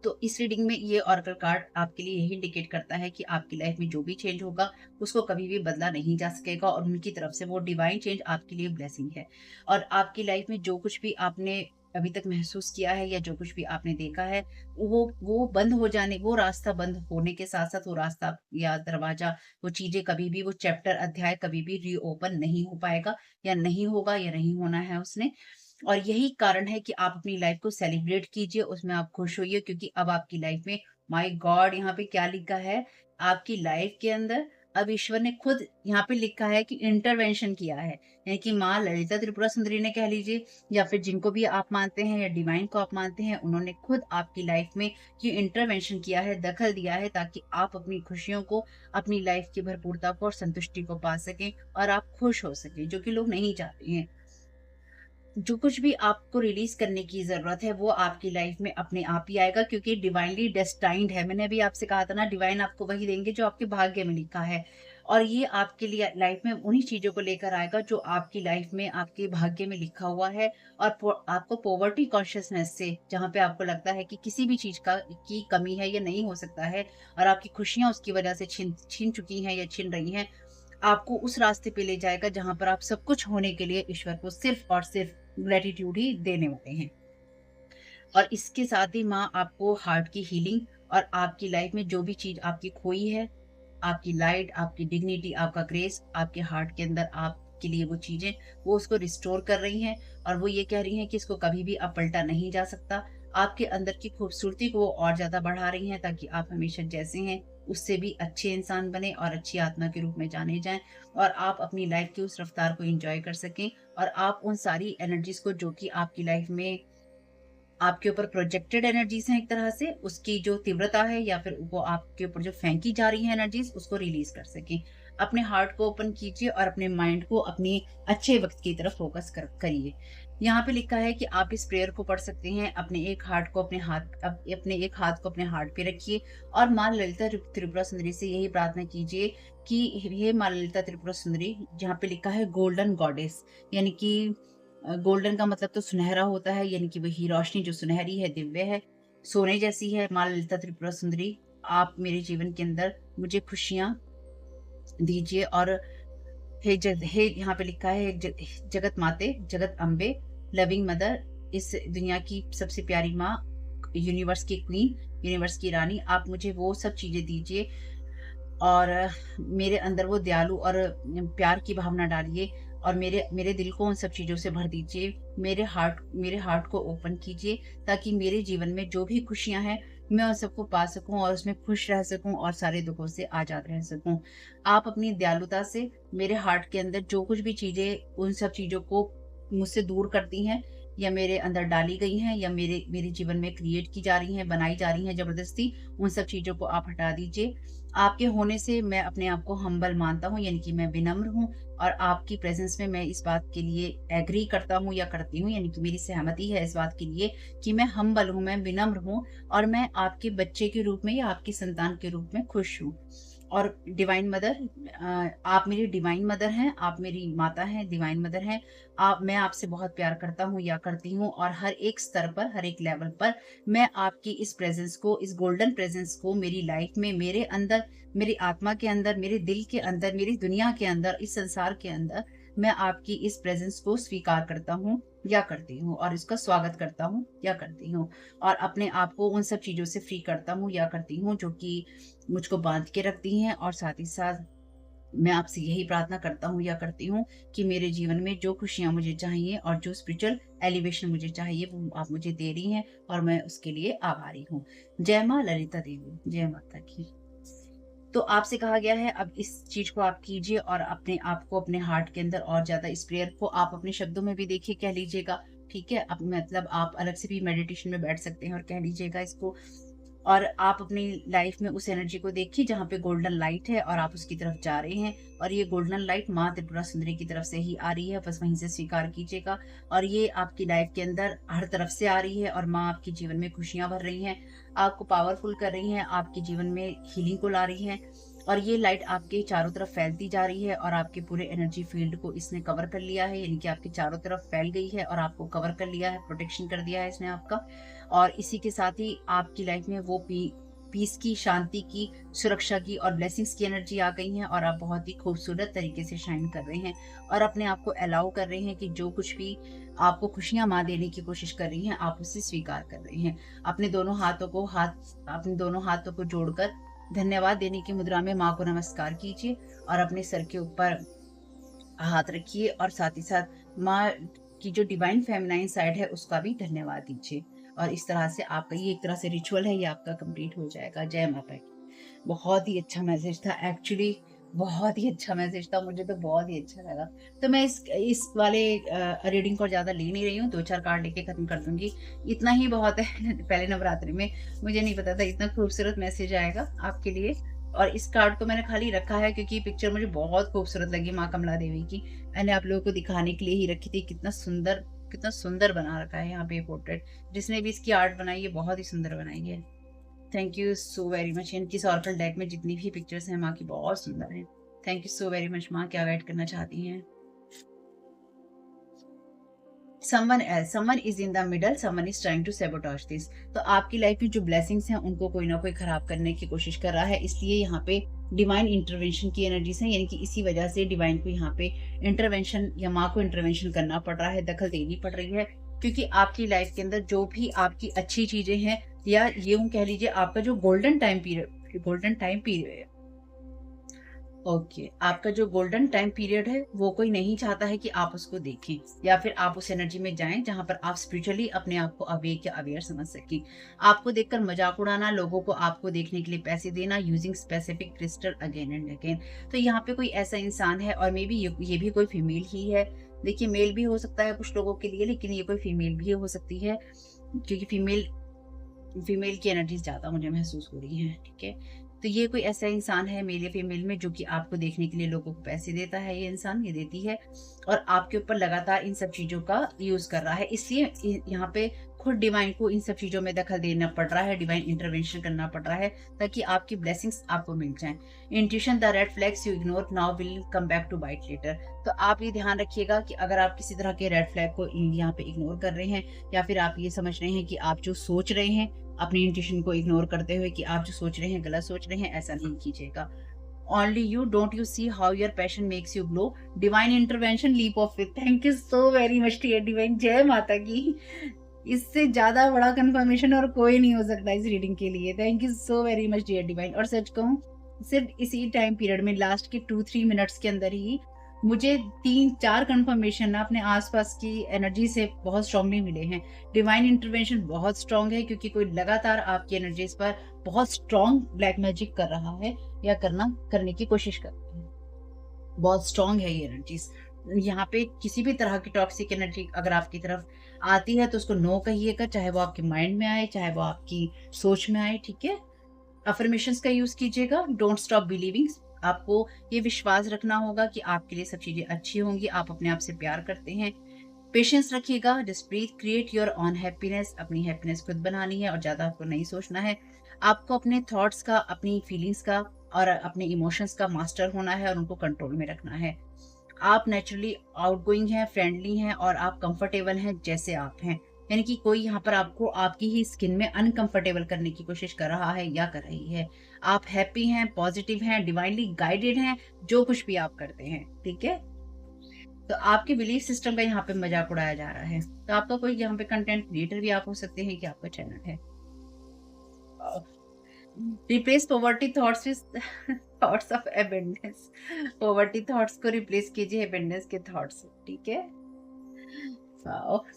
Speaker 1: तो इस रीडिंग में ये ऑरेकल कार्ड आपके लिए यही इंडिकेट करता है कि आपकी लाइफ में जो भी चेंज होगा उसको कभी भी बदला नहीं जा सकेगा, और उनकी तरफ से वो डिवाइन चेंज आपके लिए ब्लेसिंग है। और आपकी लाइफ में जो कुछ भी आपने अभी तक महसूस किया है या जो कुछ भी आपने देखा है, वो बंद हो जाने, वो रास्ता बंद होने के साथ साथ वो रास्ता या दरवाजा, वो चीजें कभी भी, वो चैप्टर अध्याय कभी भी रीओपन नहीं हो पाएगा, या नहीं होगा, या नहीं होना है उसने। और यही कारण है कि आप अपनी लाइफ को सेलिब्रेट कीजिए, उसमें आप खुश होइए, क्योंकि अब आपकी लाइफ में, माय गॉड, यहाँ पे क्या लिखा है, आपकी लाइफ के अंदर अब ईश्वर ने खुद यहाँ पे लिखा है कि इंटरवेंशन किया है। यानी कि माँ ललिता त्रिपुरा सुंदरी ने कह लीजिए, या फिर जिनको भी आप मानते हैं या डिवाइन को आप मानते हैं, उन्होंने खुद आपकी लाइफ में ये इंटरवेंशन किया है, दखल दिया है, ताकि आप अपनी खुशियों को, अपनी लाइफ की भरपूरता को और संतुष्टि को पा सकें और आप खुश हो सकें, जो कि लोग नहीं चाहते हैं। जो कुछ भी आपको रिलीज़ करने की ज़रूरत है, वो आपकी लाइफ़ में अपने आप ही आएगा, क्योंकि डिवाइनली डेस्टाइन्ड है। मैंने अभी आपसे कहा था ना, डिवाइन आपको वही देंगे जो आपके भाग्य में लिखा है। और ये आपके लिए लाइफ़ में उन्हीं चीज़ों को लेकर आएगा जो आपकी लाइफ़ में, आपके भाग्य में लिखा हुआ है। और आपको पॉवर्टी कॉन्शियसनेस से, जहाँ पे आपको लगता है कि किसी भी चीज़ की कमी है, ये नहीं हो सकता है, और आपकी खुशियाँ उसकी वज़ह से छिन छिन चुकी हैं या छिन रही हैं, आपको उस रास्ते पे ले जाएगा जहाँ पर आप सब कुछ होने के लिए ईश्वर को सिर्फ़ और सिर्फ़ ग्रैटिट्यूड ही देने वाले हैं। और इसके साथ ही माँ आपको हार्ट की हीलिंग और आपकी लाइफ में जो भी चीज़ आपकी खोई है, आपकी लाइट, आपकी डिग्निटी, आपका ग्रेस, आपके हार्ट के अंदर आपके लिए वो चीज़ें, वो उसको रिस्टोर कर रही हैं, और वो ये कह रही हैं कि इसको कभी भी अब पलटा नहीं जा सकता। आपके अंदर की खूबसूरती को वो और ज़्यादा बढ़ा रही हैं, ताकि आप हमेशा जैसे हैं, उससे भी अच्छे इंसान बने और अच्छी आत्मा के रूप में जाने जाएँ, और आप अपनी लाइफ की उस रफ्तार को एन्जॉय कर सकें, और आप उन सारी एनर्जीज़ को, जो कि आपकी लाइफ में आपके ऊपर प्रोजेक्टेड एनर्जीज़ हैं एक तरह से, उसकी जो तीव्रता है, या फिर वो आपके ऊपर जो फेंकी जा रही है एनर्जीज़, उसको रिलीज़ कर सकें। अपने हार्ट को ओपन कीजिए और अपने माइंड को अपने अच्छे वक्त की तरफ फोकस करिए। यहाँ पे लिखा है कि आप इस प्रेयर को पढ़ सकते हैं। अपने एक हाथ को अपने हार्ट पे रखिए और माँ ललिता त्रिपुरा सुंदरी से यही प्रार्थना कीजिए कि हे माँ ललिता त्रिपुरा सुंदरी, जहाँ पे लिखा है गोल्डन गॉडेस, यानी कि गोल्डन का मतलब तो सुनहरा होता है, यानी कि वही रोशनी जो सुनहरी है, दिव्य है, सोने जैसी है। माँ ललिता त्रिपुरा सुंदरी, आप मेरे जीवन के अंदर मुझे खुशियाँ दीजिए। और हे यहाँ पे लिखा है जगत माते, जगत अम्बे, लविंग मदर, इस दुनिया की सबसे प्यारी माँ, यूनिवर्स की क्वीन, यूनिवर्स की रानी, आप मुझे वो सब चीजें दीजिए और मेरे अंदर वो दयालु और प्यार की भावना डालिए और मेरे मेरे दिल को उन सब चीज़ों से भर दीजिए। मेरे हार्ट को ओपन कीजिए ताकि मेरे जीवन में जो भी खुशियाँ हैं मैं उन सबको पा सकूं और उसमें खुश रह सकूं और सारे दुखों से आज़ाद रह सकूं। आप अपनी दयालुता से मेरे हार्ट के अंदर जो कुछ भी चीज़ें उन सब चीज़ों को मुझसे दूर करती हैं या मेरे अंदर डाली गई हैं या मेरे मेरे जीवन में क्रिएट की जा रही हैं, बनाई जा रही हैं ज़बरदस्ती, उन सब चीज़ों को आप हटा दीजिए। आपके होने से मैं अपने आप को हम्बल मानता हूँ, यानी कि मैं विनम्र हूँ और आपकी प्रेज़ेंस में मैं इस बात के लिए एग्री करता हूँ या करती हूँ, यानी कि मेरी सहमति है इस बात के लिए कि मैं हम्बल हूँ, मैं विनम्र हूँ और मैं आपके बच्चे के रूप में या आपकी संतान के रूप में खुश हूँ। और डिवाइन मदर, आप मेरी डिवाइन मदर हैं, आप मेरी माता हैं, डिवाइन मदर हैं। मैं आपसे बहुत प्यार करता हूँ या करती हूँ और हर एक स्तर पर, हर एक लेवल पर मैं आपकी इस प्रेजेंस को, इस गोल्डन प्रेजेंस को मेरी लाइफ में, मेरे अंदर, मेरी आत्मा के अंदर, मेरे दिल के अंदर, मेरी दुनिया के अंदर, इस संसार के अंदर मैं आपकी इस प्रेजेंस को स्वीकार करता हूँ या करती हूँ और इसका स्वागत करता हूँ या करती हूँ और अपने आप को उन सब चीज़ों से फ्री करता हूँ या करती हूँ जो कि मुझको बांध के रखती हैं। और साथ ही साथ मैं आपसे यही प्रार्थना करता हूँ या करती हूँ कि मेरे जीवन में जो खुशियाँ मुझे चाहिए और जो स्पिरिचुअल एलिवेशन मुझे चाहिए वो आप मुझे दे रही हैं और मैं उसके लिए आभारी हूँ। जय माँ ललिता देवी, जय माता की। तो आपसे कहा गया है अब इस चीज को आप कीजिए और अपने आप को, अपने हार्ट के अंदर और ज्यादा इस प्रेयर को आप अपने शब्दों में भी देखिए, कह लीजिएगा। ठीक है, अब मतलब आप अलग से भी मेडिटेशन में बैठ सकते हैं और कह लीजिएगा इसको। और आप अपनी लाइफ में उस एनर्जी को देखिए जहाँ पे गोल्डन लाइट है और आप उसकी तरफ जा रहे हैं और ये गोल्डन लाइट माँ त्रिपुरा सुंदरी की तरफ से ही आ रही है, बस वहीं से स्वीकार कीजिएगा। और ये आपकी लाइफ के अंदर हर तरफ से आ रही है और माँ आपके जीवन में खुशियां भर रही हैं, आपको पावरफुल कर रही हैं, आपके जीवन में हीलिंग को ला रही हैं। और ये लाइट आपके चारों तरफ फैलती जा रही है और आपके पूरे एनर्जी फील्ड को इसने कवर कर लिया है, यानी कि आपके चारों तरफ फैल गई है और आपको कवर कर लिया है, प्रोटेक्शन कर दिया है इसने आपका। और इसी के साथ ही आपकी लाइफ में वो पीस की, शांति की, सुरक्षा की और ब्लेसिंग्स की एनर्जी आ गई है और आप बहुत ही खूबसूरत तरीके से शाइन कर रहे हैं और अपने आप को अलाउ कर रहे हैं कि जो कुछ भी आपको खुशियां माँ देने की कोशिश कर रही हैं आप उसे स्वीकार कर रहे हैं। अपने दोनों हाथों को जोड़कर धन्यवाद देने की मुद्रा में माँ को नमस्कार कीजिए और अपने सर के ऊपर हाथ रखिए और साथ ही साथ माँ की जो डिवाइन फेमिनाइन साइड है उसका भी धन्यवाद दीजिए। और इस तरह से आपका ये एक तरह से रिचुअल है, ये आपका कंप्लीट हो जाएगा। जय माता की। बहुत ही अच्छा मैसेज था एक्चुअली, बहुत ही अच्छा मैसेज था, मुझे तो बहुत ही अच्छा लगा। तो मैं इस वाले रीडिंग को ज़्यादा ले नहीं रही हूँ, 2-4 कार्ड लेके ख़त्म कर दूंगी, इतना ही बहुत है। पहले नवरात्रि में मुझे नहीं पता था इतना खूबसूरत मैसेज आएगा आपके लिए। और इस कार्ड को मैंने खाली रखा है क्योंकि पिक्चर मुझे बहुत खूबसूरत लगी माँ कमला देवी की। मैंने आप लोगों को दिखाने के लिए ही रखी थी। कितना सुंदर बना रखा है यहाँ पे पोर्ट्रेट। जिसने भी इसकी आर्ट बनाई है बहुत ही सुंदर बनाई है। Thank you so very much. इनकी सॉर्कल डेक में जितनी भी पिक्चर्स हैं माँ की बहुत सुंदर हैं। Thank you so very much माँ। क्या गाइड करना चाहती हैं? someone is in the middle, someone is trying to sabotage this। तो आपकी लाइफ में जो ब्लेसिंग्स हैं उनको कोई ना कोई खराब करने की कोशिश कर रहा है, इसलिए यहाँ पे डिवाइन इंटरवेंशन की एनर्जीज हैं, यानी कि इसी वजह से डिवाइन को यहाँ पे इंटरवेंशन या माँ को इंटरवेंशन करना पड़ रहा है, दखल देनी पड़ रही है। क्योंकि आपकी लाइफ के अंदर जो भी आपकी अच्छी चीजें हैं या यूं कह लीजिए आपका जो गोल्डन टाइम पीरियड ओके, आपका जो गोल्डन टाइम पीरियड है वो कोई नहीं चाहता है कि आप उसको देखें या फिर आप उस एनर्जी में जाएं जहां पर आप स्पिरिचुअली अपने आप को अवेक या अवेयर समझ सकें। आपको देखकर मजाक उड़ाना, लोगों को आपको देखने के लिए पैसे देना, using specific crystal again and again. तो यहाँ पे कोई ऐसा इंसान है और मे बी ये भी कोई फीमेल ही है। देखिए, मेल भी हो सकता है कुछ लोगों के लिए, लेकिन ये कोई फीमेल भी हो सकती है क्योंकि फीमेल फीमेल की एनर्जीज़ ज़्यादा मुझे महसूस हो रही हैं, ठीक है? तो ये कोई ऐसा इंसान है मेल या फीमेल में जो कि आपको देखने के लिए लोगों को पैसे देता है, ये इंसान, ये देती है और आपके ऊपर लगातार इन सब चीज़ों का यूज़ कर रहा है। इसलिए यहाँ पे खुद डिवाइन को इन सब चीज़ों में दखल देना पड़ रहा है, डिवाइन इंटरवेंशन करना पड़ रहा है ताकि आपकी ब्लेसिंग्स आपको मिल जाएँ। Intuition the red flags you ignore now will come back to bite later. तो आप ये ध्यान रखिएगा कि अगर आप किसी तरह के रेड फ्लैग को यहाँ पे इग्नोर कर रहे हैं या फिर आप ये समझ रहे हैं कि आप जो सोच रहे हैं अपनी इंट्यूशन को इग्नोर करते हुए कि आप जो सोच रहे हैं गलत सोच रहे हैं, ऐसा नहीं कीजिएगा। Only you, don't you see how your passion makes you glow, divine intervention, leap of faith. Thank you so very much dear divine, जय माता की। इससे ज्यादा बड़ा कंफर्मेशन और कोई नहीं हो सकता इस रीडिंग के लिए। Thank you so very much dear divine. और सच कहूँ, सिर्फ इसी टाइम पीरियड में लास्ट के 2-3 मिनट्स के अंदर ही मुझे 3-4 कंफर्मेशन ना अपने आसपास की एनर्जी से बहुत स्ट्रांगली मिले हैं। डिवाइन इंटरवेंशन बहुत स्ट्रांग है क्योंकि कोई लगातार आपकी एनर्जीज पर बहुत स्ट्रांग ब्लैक मैजिक कर रहा है या करने की कोशिश कर रहा है। बहुत स्ट्रांग है ये एनर्जीज। यहाँ पे किसी भी तरह की टॉक्सिक एनर्जी अगर आपकी तरफ आती है तो उसको नो कहिएगा, चाहे वो आपके माइंड में आए, चाहे वो आपकी सोच में आए, ठीक है? अफर्मेशंस का यूज कीजिएगा, डोंट स्टॉप बिलीविंग। आपको ये विश्वास रखना होगा कि आपके लिए सब चीजें अच्छी होंगी, आप अपने आप से प्यार करते हैं। पेशेंस रखिएगा, just breathe, create your own happiness. अपनी हैप्पीनेस खुद बनानी है और ज्यादा आपको नहीं सोचना है। आपको अपने थॉट्स का, अपनी फीलिंग्स का और अपने इमोशंस का मास्टर होना है और उनको कंट्रोल में रखना है। आप नेचुरली आउटगोइंग हैं, फ्रेंडली हैं और आप कंफर्टेबल हैं जैसे आप हैं। यानी कि कोई यहाँ पर आपको आपकी ही स्किन में अनकंफर्टेबल करने की कोशिश कर रहा है या कर रही है। आप हैप्पी हैं, पॉजिटिव हैं, डिवाइनली गाइडेड हैं, जो कुछ भी आप करते हैं, ठीक है? तो आपके बिलीफ सिस्टम का यहाँ पे मजाक उड़ाया जा रहा है। तो आपका कोई यहाँ पे कंटेंट क्रिएटर भी आप हो सकते हैं कि आपका चैनल है। Replace poverty thoughts with thoughts of abundance. Poverty thoughts को रिप्लेस कीजिए एबेंडेंस के थॉट्स से, ठीक है?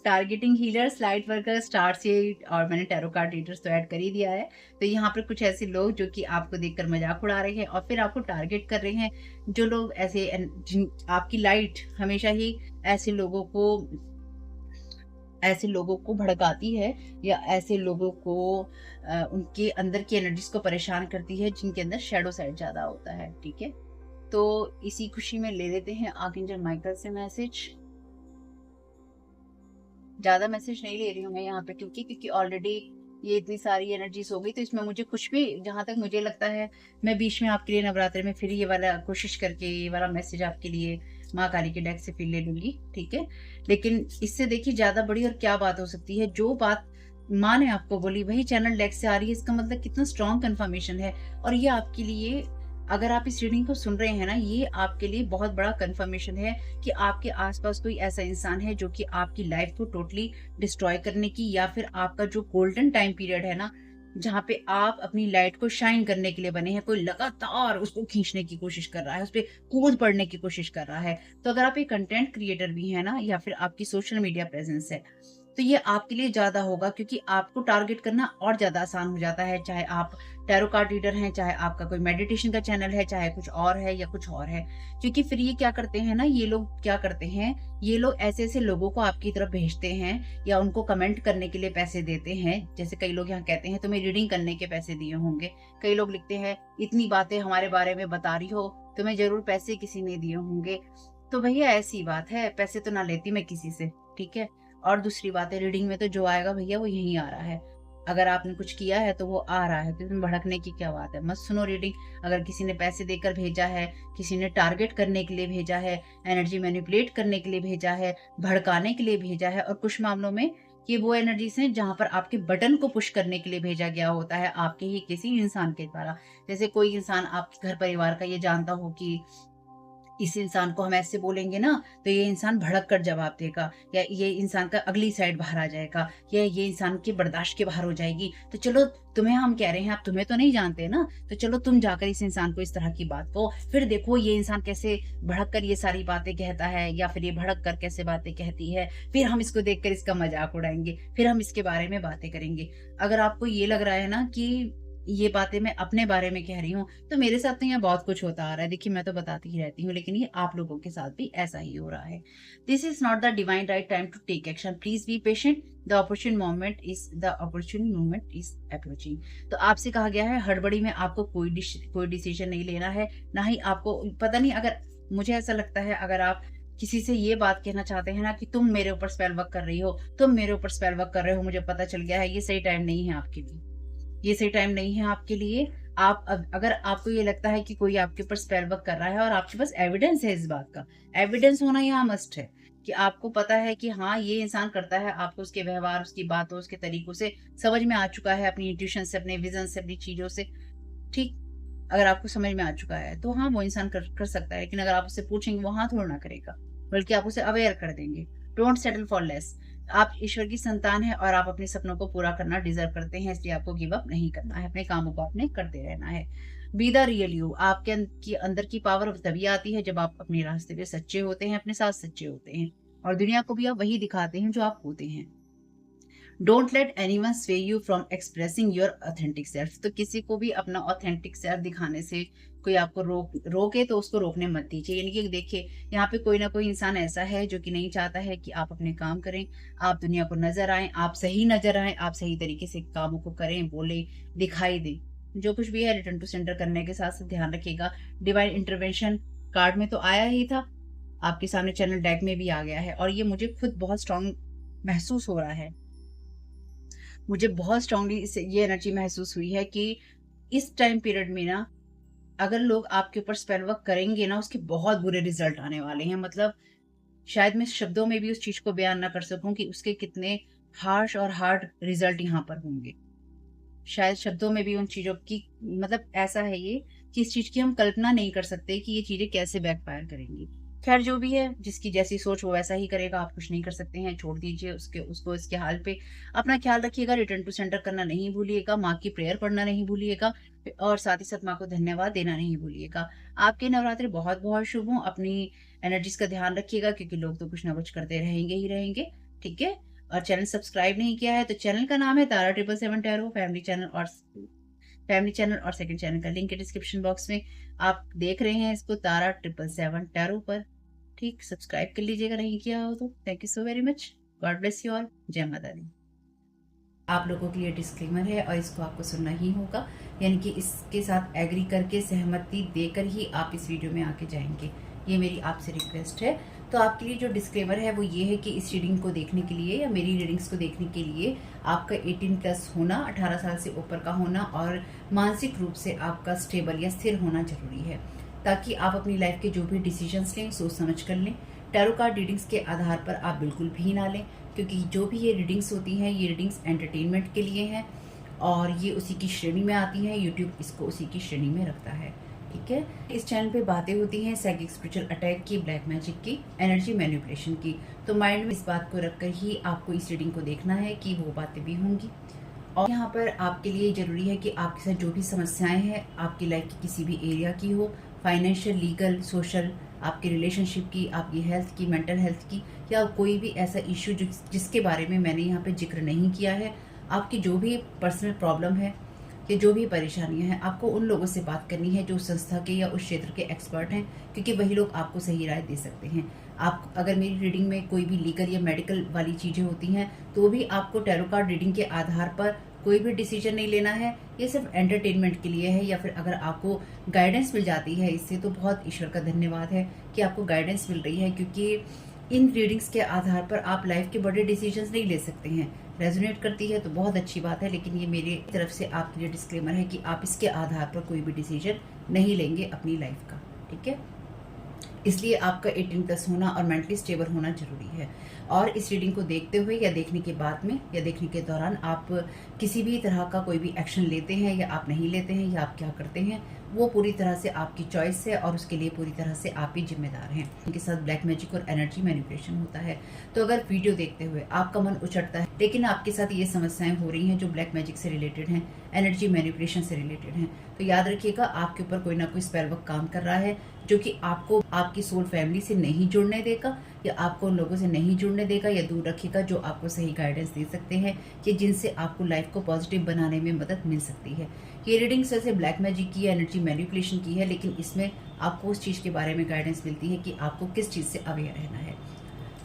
Speaker 1: Targeting healers, light worker, star seed और मैंने टैरो कार्ड रीडर्स तो ऐड कर ही दिया है। तो यहाँ पर कुछ ऐसे लोग जो कि आपको देखकर मजाक उड़ा रहे हैं और फिर आपको टारगेट कर रहे हैं। जो लोग ऐसे आपकी लाइट हमेशा ही ऐसे लोगों को भड़काती है या ऐसे लोगों को उनके अंदर की एनर्जीज को परेशान करती है जिनके अंदर शैडो साइड ज्यादा होता है, ठीक है? तो इसी खुशी में ले लेते हैं आर्कएंजल माइकल से मैसेज। ज़्यादा मैसेज नहीं ले रही हूँ मैं यहाँ पे क्योंकि ऑलरेडी ये इतनी सारी एनर्जीज हो गई, तो इसमें मुझे कुछ भी, जहाँ तक मुझे लगता है, मैं बीच में आपके लिए नवरात्रि में फिर ये वाला कोशिश करके ये वाला मैसेज आपके लिए माँ काली के डेक से फिर ले लूंगी, ठीक है? लेकिन इससे देखिए ज़्यादा बड़ी और क्या बात हो सकती है। जो बात माँ ने आपको बोली वही चैनल डेक से आ रही है, इसका मतलब कितना स्ट्रॉन्ग कन्फर्मेशन है। और ये आपके लिए, अगर आप इस रीडिंग को सुन रहे हैं ना, ये आपके लिए बहुत बड़ा कंफर्मेशन है कि आपके आसपास कोई ऐसा इंसान है जो कि आपकी लाइफ को टोटली डिस्ट्रॉय करने की, या फिर आपका जो गोल्डन टाइम पीरियड है ना, जहाँ पे आप अपनी लाइट को शाइन करने के लिए बने हैं, कोई लगातार उसको खींचने की कोशिश कर रहा है, उस पर कूद पड़ने की कोशिश कर रहा है। तो अगर आप एक कंटेंट क्रिएटर भी है ना, या फिर आपकी सोशल मीडिया प्रेजेंस है, तो ये आपके लिए ज्यादा होगा क्योंकि आपको टारगेट करना और ज्यादा आसान हो जाता है। चाहे आप टैरो कार्ड रीडर हैं, चाहे आपका कोई मेडिटेशन का चैनल है, चाहे कुछ और है या कुछ और है। क्योंकि फिर ये क्या करते हैं ना, ये लोग क्या करते हैं, ये लोग ऐसे ऐसे लोगों को आपकी तरफ भेजते हैं या उनको कमेंट करने के लिए पैसे देते हैं। जैसे कई लोग यहाँ कहते हैं तुम्हें रीडिंग करने के पैसे दिए होंगे। कई लोग लिखते हैं इतनी बातें हमारे बारे में बता रही हो, तुम्हें जरूर पैसे किसी ने दिए होंगे। तो भैया ऐसी बात है, पैसे तो ना लेती मैं किसी से, ठीक है? और दूसरी बात है, रीडिंग में तो जो आएगा भैया वो यहीं आ रहा है। अगर आपने कुछ किया है तो वो आ रहा है, तो इसमें भड़कने की क्या बात है? मत सुनो रीडिंग। अगर किसी ने पैसे देकर भेजा है, किसी ने टारगेट करने के लिए भेजा है, एनर्जी मैनिपुलेट करने के लिए भेजा है, भड़काने के लिए भेजा है, और कुछ मामलों में ये वो एनर्जीज हैं जहां पर आपके बटन को पुश करने के लिए भेजा गया होता है आपके ही किसी इंसान के द्वारा। जैसे कोई इंसान आपके घर परिवार का ये जानता हो कि इस इंसान को हम ऐसे बोलेंगे ना तो ये इंसान भड़क कर जवाब देगा, या ये इंसान का अगली साइड बाहर आ जाएगा, या ये इंसान की बर्दाश्त के बाहर हो जाएगी। तो चलो तुम्हें हम कह रहे हैं, आप तुम्हें तो नहीं जानते ना, तो चलो तुम जाकर इस इंसान को इस तरह की बात को, फिर देखो ये इंसान कैसे भड़क कर ये सारी बातें कहता है, या फिर ये भड़क कर कैसे बातें कहती है, फिर हम इसको देखकर इसका मजाक उड़ाएंगे, फिर हम इसके बारे में बातें करेंगे। अगर आपको ये लग रहा है ना कि ये बातें मैं अपने बारे में कह रही हूँ, तो मेरे साथ तो यहाँ बहुत कुछ होता आ रहा है। देखिए, मैं तो बताती ही रहती हूँ, लेकिन ये आप लोगों के साथ भी ऐसा ही हो रहा है। This is not the divine right time to take action. Please be patient. The opportune moment is approaching. तो आपसे कहा गया है, हड़बड़ी में आपको कोई डिसीज़न नहीं लेना है, ना ही आपको पता नहीं, अगर मुझे ऐसा लगता है, अगर आप किसी से ये बात कहना चाहते हैं ना कि तुम मेरे ऊपर स्पेल वर्क कर रही हो, तुम मेरे ऊपर स्पेल वर्क कर रहे हो, मुझे पता चल गया है, ये सही टाइम नहीं है आपके लिए। ये सही टाइम नहीं है आपके लिए। आप अगर आपको ये लगता है कि कोई आपके ऊपर स्पेल वर्क कर रहा है और आपके पास एविडेंस है इस बात का, एविडेंस होना यहाँ मस्ट है कि आपको पता है कि हाँ, ये इंसान करता है, आपको उसके व्यवहार, उसकी बातों, उसके तरीकों से समझ में आ चुका है, अपनी इंट्यूशन से, अपने विजन से, अपनी चीज़ों से, ठीक? अगर आपको समझ में आ चुका है, तो हाँ, वो इंसान कर सकता है। लेकिन अगर आप उससे पूछेंगे, वो हाँ थोड़ी ना करेगा, बल्कि आप उसे अवेयर कर देंगे। Don't settle for less. आप ईश्वर की संतान हैं और आप अपने सपनों को पूरा करना डिज़र्व करते हैं, इसलिए आपको गिव अप नहीं करना है, अपने कामों को आपने करते रहना है। Be the real you. आपके की अंदर की पावर तभी आती है जब आप अपने रास्ते पे सच्चे होते हैं, अपने साथ सच्चे होते हैं, और दुनिया को भी आप वही दिखाते हैं जो आप होते हैं। डोंट लेट एनीवन स्वे you from expressing your authentic self. तो किसी को भी अपना ऑथेंटिक सेल्फ दिखाने से कोई आपको रोके तो उसको रोकने मत दीजिए। यानी कि देखिए, यहाँ पे कोई ना कोई इंसान ऐसा है जो कि नहीं चाहता है कि आप अपने काम करें, आप दुनिया को नजर आए, आप सही नजर आए, आप सही तरीके से कामों को करें, बोले, दिखाई दें। जो कुछ भी है, रिटर्न टू सेंटर करने के साथ साथ ध्यान रखिएगा, डिवाइन इंटरवेंशन कार्ड में तो आया ही था, आपके सामने चैनल डेक में भी आ गया है, और ये मुझे खुद बहुत स्ट्रांग महसूस हो रहा है। मुझे बहुत स्ट्रांगली इससे ये एनर्जी महसूस हुई है कि इस टाइम पीरियड में ना, अगर लोग आपके ऊपर स्पेल वर्क करेंगे ना, उसके बहुत बुरे रिजल्ट आने वाले हैं। मतलब शायद मैं शब्दों में भी उस चीज को बयान ना कर सकूं कि उसके कितने हार्श और हार्ड रिजल्ट यहाँ पर होंगे। शायद शब्दों में भी उन चीजों की, मतलब ऐसा है ये कि इस चीज की हम कल्पना नहीं कर सकते कि ये चीजें कैसे बैकफायर करेंगी। खैर, जो भी है, जिसकी जैसी सोच वो वैसा ही करेगा, आप कुछ नहीं कर सकते हैं, छोड़ दीजिए उसको इसके हाल पे। अपना ख्याल रखिएगा, रिटर्न टू सेंटर करना नहीं भूलिएगा, माँ की प्रेयर पढ़ना नहीं भूलिएगा, और साथ ही साथ माँ को धन्यवाद देना नहीं भूलिएगा। आपके नवरात्रि बहुत बहुत शुभ हों। अपनी एनर्जीज का ध्यान रखिएगा, क्योंकि लोग तो कुछ ना कुछ करते रहेंगे ही रहेंगे। ठीक है? और चैनल सब्सक्राइब नहीं किया है तो चैनल का नाम है तारा 777 टैरो। फैमिली चैनल और सेकंड चैनल का लिंक है डिस्क्रिप्शन बॉक्स में। आप देख रहे हैं इसको तारा 777 टैरो पर। ठीक, सब्सक्राइब कर लीजिएगा नहीं किया हो तो। Thank you so very much. God bless you all. जय माता दी। आप लोगों के लिए डिस्क्लेमर है और इसको आपको सुनना ही होगा, यानी कि इसके साथ एग्री करके, सहमति देकर ही आप इस वीडियो में आके जाएंगे। ये मेरी आपसे रिक्वेस्ट है। तो आपके लिए जो डिस्क्लेमर है वो ये है कि इस रीडिंग को देखने के लिए या मेरी रीडिंग्स को देखने के लिए आपका 18+ होना, 18 साल से ऊपर का होना, और मानसिक रूप से आपका स्टेबल या स्थिर होना जरूरी है, ताकि आप अपनी लाइफ के जो भी डिसीजंस लें सोच समझ कर लें। टैरो कार्ड रीडिंग्स के आधार पर आप बिल्कुल भी ना लें, क्योंकि जो भी ये रीडिंग्स होती हैं, ये रीडिंग्स एंटरटेनमेंट के लिए हैं और ये उसी की श्रेणी में आती हैं। यूट्यूब इसको उसी की श्रेणी में रखता है। ठीक है? इस चैनल पे बातें होती हैं साइकिक स्पिरिचुअल अटैक की, ब्लैक मैजिक की, एनर्जी मैनिपुलेशन की। तो माइंड में इस बात को रखकर ही आपको इस रीडिंग को देखना है कि वो बातें भी होंगी। और यहाँ पर आपके लिए जरूरी है कि आपके साथ जो भी समस्याएं हैं, आपकी लाइफ की किसी भी एरिया की हो, फाइनेंशियल, लीगल, सोशल, आपकी रिलेशनशिप की, आपकी हेल्थ की, मेंटल हेल्थ की, या कोई भी ऐसा इश्यू जिसके बारे में मैंने यहाँ पे जिक्र नहीं किया है, आपकी जो भी पर्सनल प्रॉब्लम है या जो भी परेशानियां हैं, आपको उन लोगों से बात करनी है जो संस्था के या उस क्षेत्र के एक्सपर्ट हैं, क्योंकि वही लोग आपको सही राय दे सकते हैं। आप अगर मेरी रीडिंग में कोई भी लीगल या मेडिकल वाली चीज़ें होती हैं, तो भी आपको टैरो कार्ड रीडिंग के आधार पर कोई भी डिसीजन नहीं लेना है। ये सिर्फ एंटरटेनमेंट के लिए है, या फिर अगर आपको गाइडेंस मिल जाती है इससे, तो बहुत ईश्वर का धन्यवाद है कि आपको गाइडेंस मिल रही है, क्योंकि इन रीडिंग्स के आधार पर आप लाइफ के बड़े डिसीजंस नहीं ले सकते हैं। रेजोनेट करती है तो बहुत अच्छी बात है, लेकिन ये मेरी तरफ से आपके लिए डिस्क्लेमर है कि आप इसके आधार पर कोई भी डिसीजन नहीं लेंगे अपनी लाइफ का। ठीक है? इसलिए आपका 18+ होना और मेंटली स्टेबल होना जरूरी है। और इस रीडिंग को देखते हुए या देखने के बाद में या देखने के दौरान आप किसी भी तरह का कोई भी एक्शन लेते हैं या आप नहीं लेते हैं, या आप क्या करते हैं, वो पूरी तरह से आपकी चॉइस है और उसके लिए पूरी तरह से आप ही जिम्मेदार हैं। इनके साथ ब्लैक मैजिक और एनर्जी मैनिपुलेशन होता है। तो अगर वीडियो देखते हुए आपका मन उचटता है, लेकिन आपके साथ ये समस्याएं हो रही हैं जो ब्लैक मैजिक से रिलेटेड हैं, एनर्जी मैनिपुलेशन से रिलेटेड हैं, तो याद रखिएगा, आपके ऊपर कोई ना कोई स्पेल वर्क काम कर रहा है, जो कि आपको आपकी सोल फैमिली से नहीं जुड़ने देगा, ये आपको उन लोगों से नहीं जुड़ने देगा या दूर रखेगा जो आपको सही गाइडेंस दे सकते हैं कि जिनसे आपको लाइफ को पॉजिटिव बनाने में मदद मिल सकती है। ये रीडिंग वैसे ब्लैक मैजिक की है, एनर्जी मैनिपुलेशन की है, लेकिन इसमें आपको उस चीज़ के बारे में गाइडेंस मिलती है कि आपको किस चीज़ से अवेयर रहना है।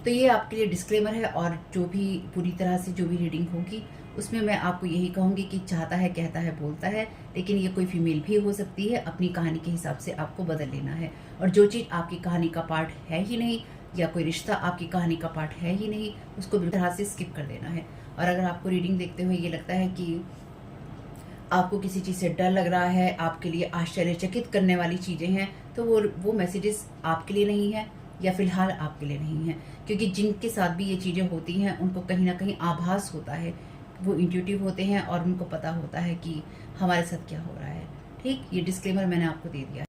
Speaker 1: तो ये आपके लिए डिस्क्लेमर है, और जो भी पूरी तरह से जो भी रीडिंग होगी उसमें मैं आपको यही कहूँगी कि चाहता है, कहता है, बोलता है, लेकिन ये कोई फीमेल भी हो सकती है। अपनी कहानी के हिसाब से आपको बदल लेना है, और जो चीज़ आपकी कहानी का पार्ट है ही नहीं, या कोई रिश्ता आपकी कहानी का पार्ट है ही नहीं, उसको बिल्कुल तरह से स्किप कर देना है। और अगर आपको रीडिंग देखते हुए ये लगता है कि आपको किसी चीज़ से डर लग रहा है, आपके लिए आश्चर्यचकित करने वाली चीज़ें हैं, तो वो मैसेजेस आपके लिए नहीं है, या फिलहाल आपके लिए नहीं है। क्योंकि जिनके साथ भी ये चीज़ें होती हैं उनको कहीं ना कहीं आभास होता है, वो इंट्यूटिव होते हैं और उनको पता होता है कि हमारे साथ क्या हो रहा है। ठीक, ये डिस्क्लेमर मैंने आपको दे दिया।